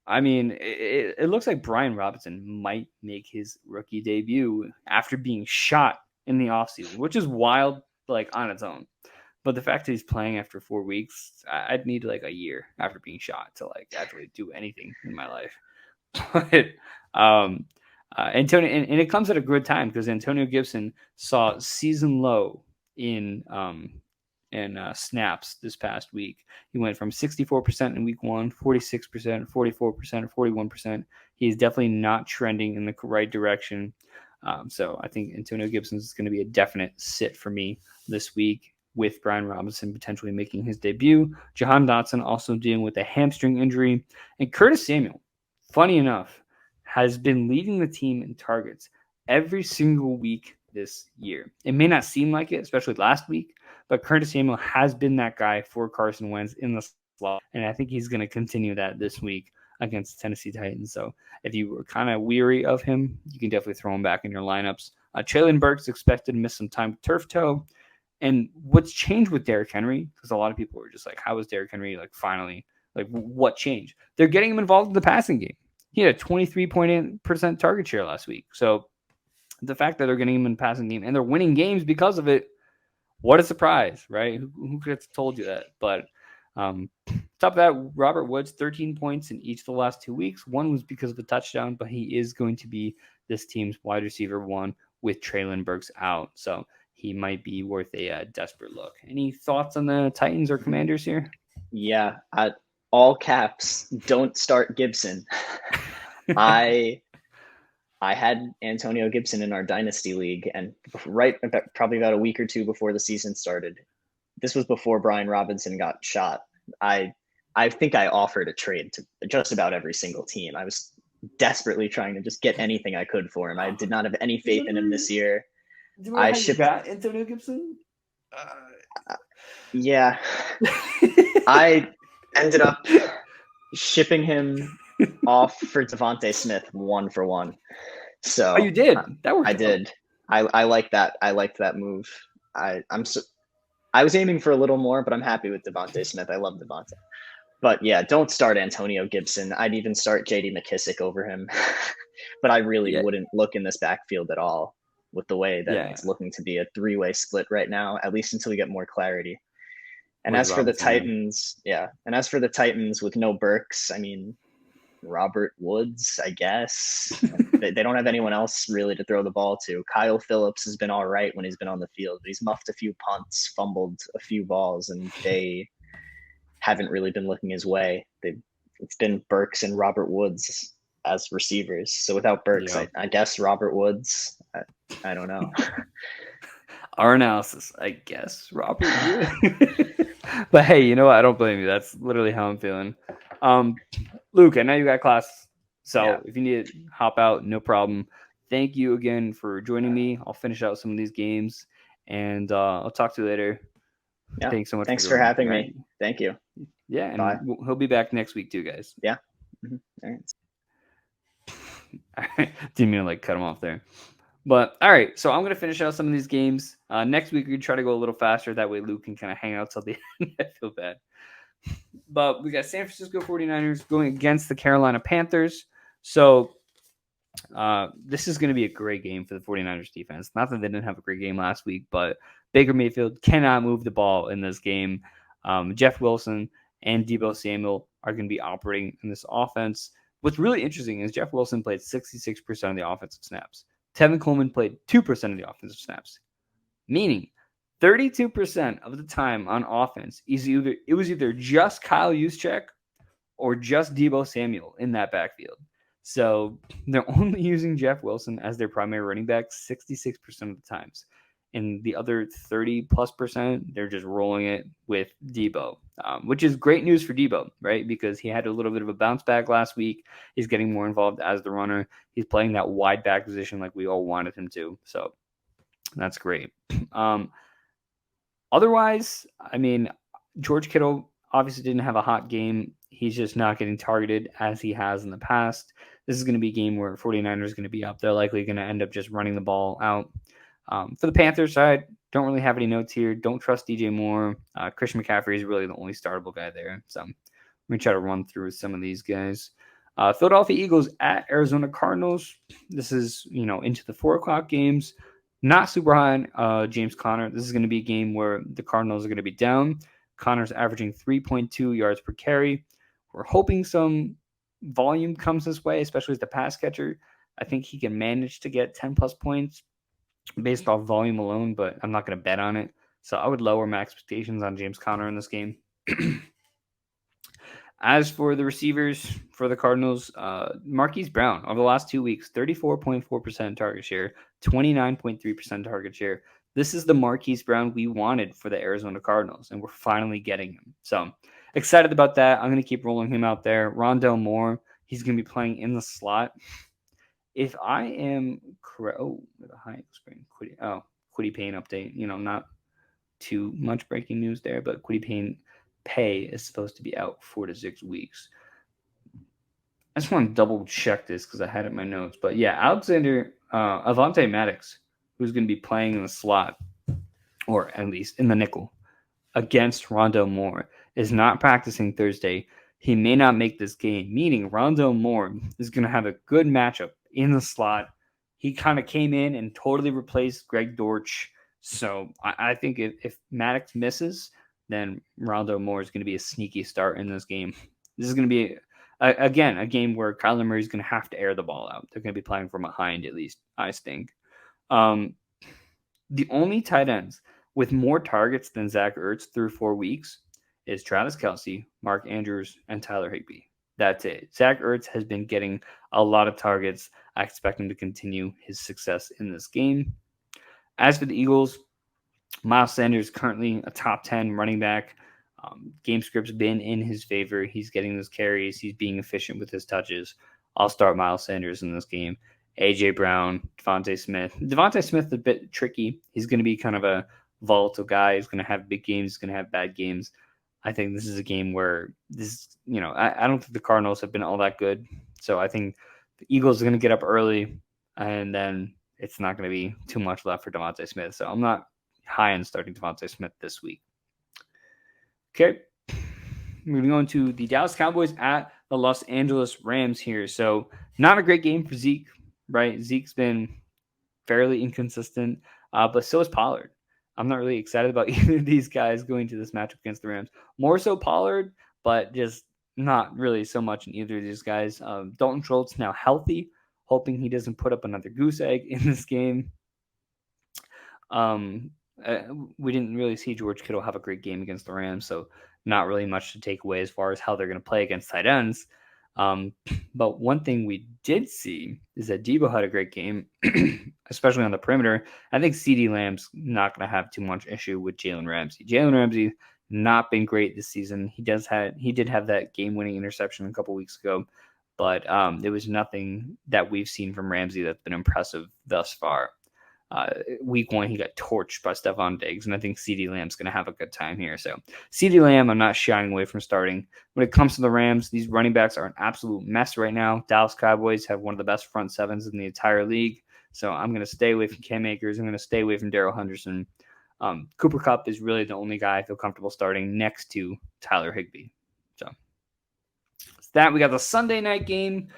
I mean, it looks like Brian Robinson might make his rookie debut after being shot in the offseason, which is wild, like, on its own. But the fact that he's playing after 4 weeks, I'd need like a year after being shot to like actually do anything in my life. But Antonio, and it comes at a good time because Antonio Gibson saw season low in snaps this past week. He went from 64% in week 1, 46%, 44%, 41%. He's definitely not trending in the right direction. So I think Antonio Gibson is going to be a definite sit for me this week, with Brian Robinson potentially making his debut. Jahan Dotson also dealing with a hamstring injury. And Curtis Samuel, funny enough, has been leading the team in targets every single week this year. It may not seem like it, especially last week, but Curtis Samuel has been that guy for Carson Wentz in the slot, and I think he's going to continue that this week. against the Tennessee Titans. So if you were kind of weary of him, you can definitely throw him back in your lineups. Traylon Burks expected to miss some time with turf toe. And what's changed with Derrick Henry, because a lot of people were just like, how is Derrick Henry like finally, like what changed? They're getting him involved in the passing game. He had a 23.8% target share last week. So the fact that they're getting him in the passing game and they're winning games because of it, what a surprise, right? Who could have told you that? But top of that, Robert Woods, 13 points in each of the last 2 weeks. One was because of a touchdown, but he is going to be this team's wide receiver one with Traylon Burks out. So he might be worth a desperate look. Any thoughts on the Titans or Commanders here? Yeah, all caps, don't start Gibson. I had Antonio Gibson in our dynasty league, and probably about a week or two before the season started. This was before Brian Robinson got shot. I think I offered a trade to just about every single team. I was desperately trying to just get anything I could for him. I did not have any faith in him this year. I got Antonio Gibson. Yeah, I ended up shipping him off for Devontae Smith 1-for-1. So you did? That worked. I did. I like that. I liked that move. I was aiming for a little more, but I'm happy with Devontae Smith. I love Devontae. But yeah, don't start Antonio Gibson. I'd even start J.D. McKissick over him. But I really wouldn't look in this backfield at all with the way that it's looking to be a three-way split right now, at least until we get more clarity. And as for the Titans, with no Burks, I mean, Robert Woods, I guess. They don't have anyone else really to throw the ball to. Kyle Phillips has been all right when he's been on the field. He's muffed a few punts, fumbled a few balls, and they haven't really been looking his way. It's been Burks and Robert Woods as receivers. So without Burks, I guess Robert Woods. I don't know. Our analysis, I guess, Robert Woods. But hey, you know what? I don't blame you. That's literally how I'm feeling. Luke, I know you got class, so if you need to hop out, no problem. Thank you again for joining me. I'll finish out some of these games, and I'll talk to you later. Yeah. Thanks so much. Thanks for having me. Thank you. Yeah, and bye. He'll be back next week too, guys. Yeah. Mm-hmm. All right. Didn't mean to like cut him off there. But all right, so I'm going to finish out some of these games. Next week, we can try to go a little faster. That way, Luke can kind of hang out till the end. I feel bad. But we got San Francisco 49ers going against the Carolina Panthers. So this is going to be a great game for the 49ers defense. Not that they didn't have a great game last week, but Baker Mayfield cannot move the ball in this game. Jeff Wilson and Deebo Samuel are going to be operating in this offense. What's really interesting is Jeff Wilson played 66% of the offensive snaps. Tevin Coleman played 2% of the offensive snaps, meaning 32% of the time on offense it was either just Kyle Juszczyk or just Deebo Samuel in that backfield. So they're only using Jeff Wilson as their primary running back 66% of the times. And the other 30+%, they're just rolling it with Deebo, which is great news for Deebo, right? Because he had a little bit of a bounce back last week. He's getting more involved as the runner. He's playing that wide back position like we all wanted him to. So that's great. Otherwise, I mean, George Kittle obviously didn't have a hot game. He's just not getting targeted as he has in the past. This is going to be a game where 49ers are going to be up. They're likely going to end up just running the ball out. For the Panthers side, don't really have any notes here. Don't trust DJ Moore. Christian McCaffrey is really the only startable guy there. So I'm going to try to run through some of these guys. Philadelphia Eagles at Arizona Cardinals. This is, into the 4 o'clock games. Not super high on James Conner. This is going to be a game where the Cardinals are going to be down. Conner's averaging 3.2 yards per carry. We're hoping some volume comes this way, especially as the pass catcher. I think he can manage to get 10-plus points based off volume alone, but I'm not going to bet on it. So I would lower my expectations on James Conner in this game. As for the receivers for the Cardinals, Marquise Brown, over the last 2 weeks, 34.4% target share, 29.3% target share. This is the Marquise Brown we wanted for the Arizona Cardinals, and we're finally getting him. So excited about that. I'm going to keep rolling him out there. Rondell Moore, he's going to be playing in the slot. If I am correct, with a high spring, Kwity Paye update. Not too much breaking news there, but Kwity Paye is supposed to be out 4 to 6 weeks. I just want to double check this because I had it in my notes. But yeah, Avonte Maddox, who's going to be playing in the slot, or at least in the nickel, against Rondale Moore, is not practicing Thursday. He may not make this game, meaning Rondale Moore is going to have a good matchup in the slot. He kind of came in and totally replaced Greg Dortch. So I think if Maddox misses, then Rondale Moore is going to be a sneaky start in this game. This is going to be, again, a game where Kyler Murray is going to have to air the ball out. They're going to be playing from behind, at least, I think. The only tight ends with more targets than Zach Ertz through 4 weeks is Travis Kelce, Mark Andrews, and Tyler Higbee. That's it. Zach Ertz has been getting a lot of targets. I expect him to continue his success in this game. As for the Eagles, Miles Sanders currently a top 10 running back. Game script's been in his favor. He's getting those carries. He's being efficient with his touches. I'll start Miles Sanders in this game. A.J. Brown, Devontae Smith. Devontae Smith is a bit tricky. He's going to be kind of a volatile guy. He's going to have big games. He's going to have bad games. I think this is a game where I don't think the Cardinals have been all that good. So I think the Eagles are going to get up early, and then it's not going to be too much left for Devontae Smith. So I'm not high on starting Devontae Smith this week. Okay. Moving on to the Dallas Cowboys at the Los Angeles Rams here. So not a great game for Zeke, right? Zeke's been fairly inconsistent, but so is Pollard. I'm not really excited about either of these guys going to this matchup against the Rams. More so Pollard, but just not really so much in either of these guys. Dalton Schultz now healthy, hoping he doesn't put up another goose egg in this game. We didn't really see George Kittle have a great game against the Rams, so not really much to take away as far as how they're going to play against tight ends. But one thing we did see is that Debo had a great game, especially on the perimeter. I think CeeDee Lamb's not going to have too much issue with Jalen Ramsey. Jalen Ramsey not been great this season. He did have that game-winning interception a couple weeks ago, but there was nothing that we've seen from Ramsey that's been impressive thus far. Week 1, he got torched by Stephon Diggs, and I think CeeDee Lamb's going to have a good time here. So CeeDee Lamb, I'm not shying away from starting. When it comes to the Rams, these running backs are an absolute mess right now. Dallas Cowboys have one of the best front sevens in the entire league. So I'm going to stay away from Cam Akers. I'm going to stay away from Darrell Henderson. Cooper Kupp is really the only guy I feel comfortable starting next to Tyler Higbee. So that we got the Sunday night game.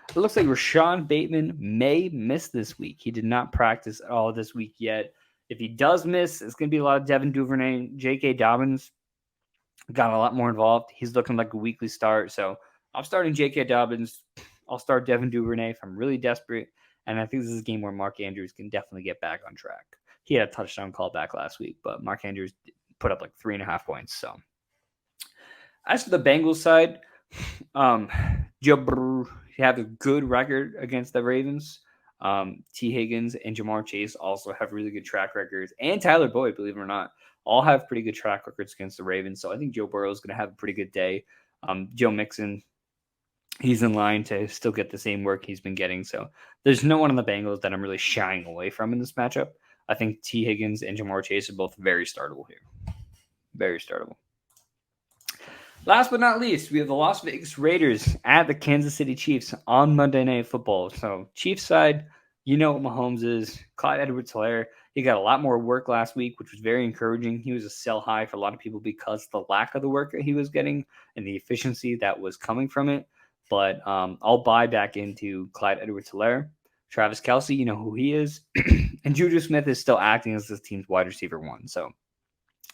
It looks like Rashad Bateman may miss this week. He did not practice at all this week yet. If he does miss, it's going to be a lot of Devin Duvernay. J.K. Dobbins got a lot more involved. He's looking like a weekly start. So I'm starting J.K. Dobbins. I'll start Devin Duvernay if I'm really desperate. And I think this is a game where Mark Andrews can definitely get back on track. He had a touchdown call back last week, but Mark Andrews put up like 3.5 points. So as for the Bengals side, Joe have a good record against the Ravens. T. Higgins and Jamar Chase also have really good track records. And Tyler Boyd, believe it or not, all have pretty good track records against the Ravens. So I think Joe Burrow is going to have a pretty good day. Joe Mixon, he's in line to still get the same work he's been getting. So there's no one on the Bengals that I'm really shying away from in this matchup. I think T. Higgins and Jamar Chase are both very startable here. Very startable. Last but not least, we have the Las Vegas Raiders at the Kansas City Chiefs on Monday Night Football. So Chiefs side, you know what Mahomes is. Clyde Edwards-Helaire, he got a lot more work last week, which was very encouraging. He was a sell high for a lot of people because of the lack of the work that he was getting and the efficiency that was coming from it. But I'll buy back into Clyde Edwards-Helaire. Travis Kelce, you know who he is. And Juju Smith is still acting as this team's wide receiver 1. So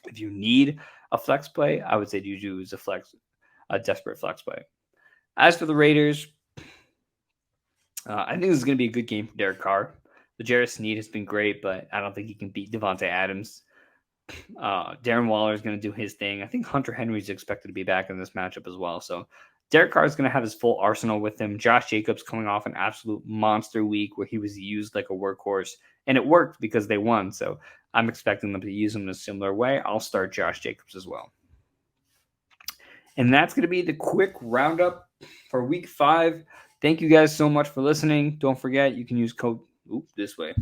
if you need a flex play, I would say Juju is a desperate flex play. As for the Raiders, I think this is going to be a good game for Derek Carr. The Jarrett Sneed has been great, but I don't think he can beat Devontae Adams. Darren Waller is going to do his thing. I think Hunter Henry is expected to be back in this matchup as well. So Derek Carr is going to have his full arsenal with him. Josh Jacobs coming off an absolute monster week where he was used like a workhorse, and it worked because they won. So I'm expecting them to use him in a similar way. I'll start Josh Jacobs as well. And that's going to be the quick roundup for week 5. Thank you guys so much for listening. Don't forget, you can use code this way.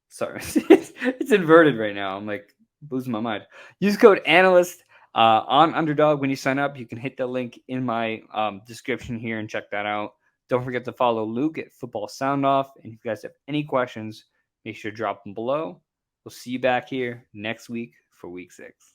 Sorry. It's inverted right now. I'm like losing my mind. Use code ANALYST On Underdog, when you sign up, you can hit the link in my description here and check that out. Don't forget to follow Luke at Football Sound Off. And if you guys have any questions, make sure to drop them below. We'll see you back here next week for week 6.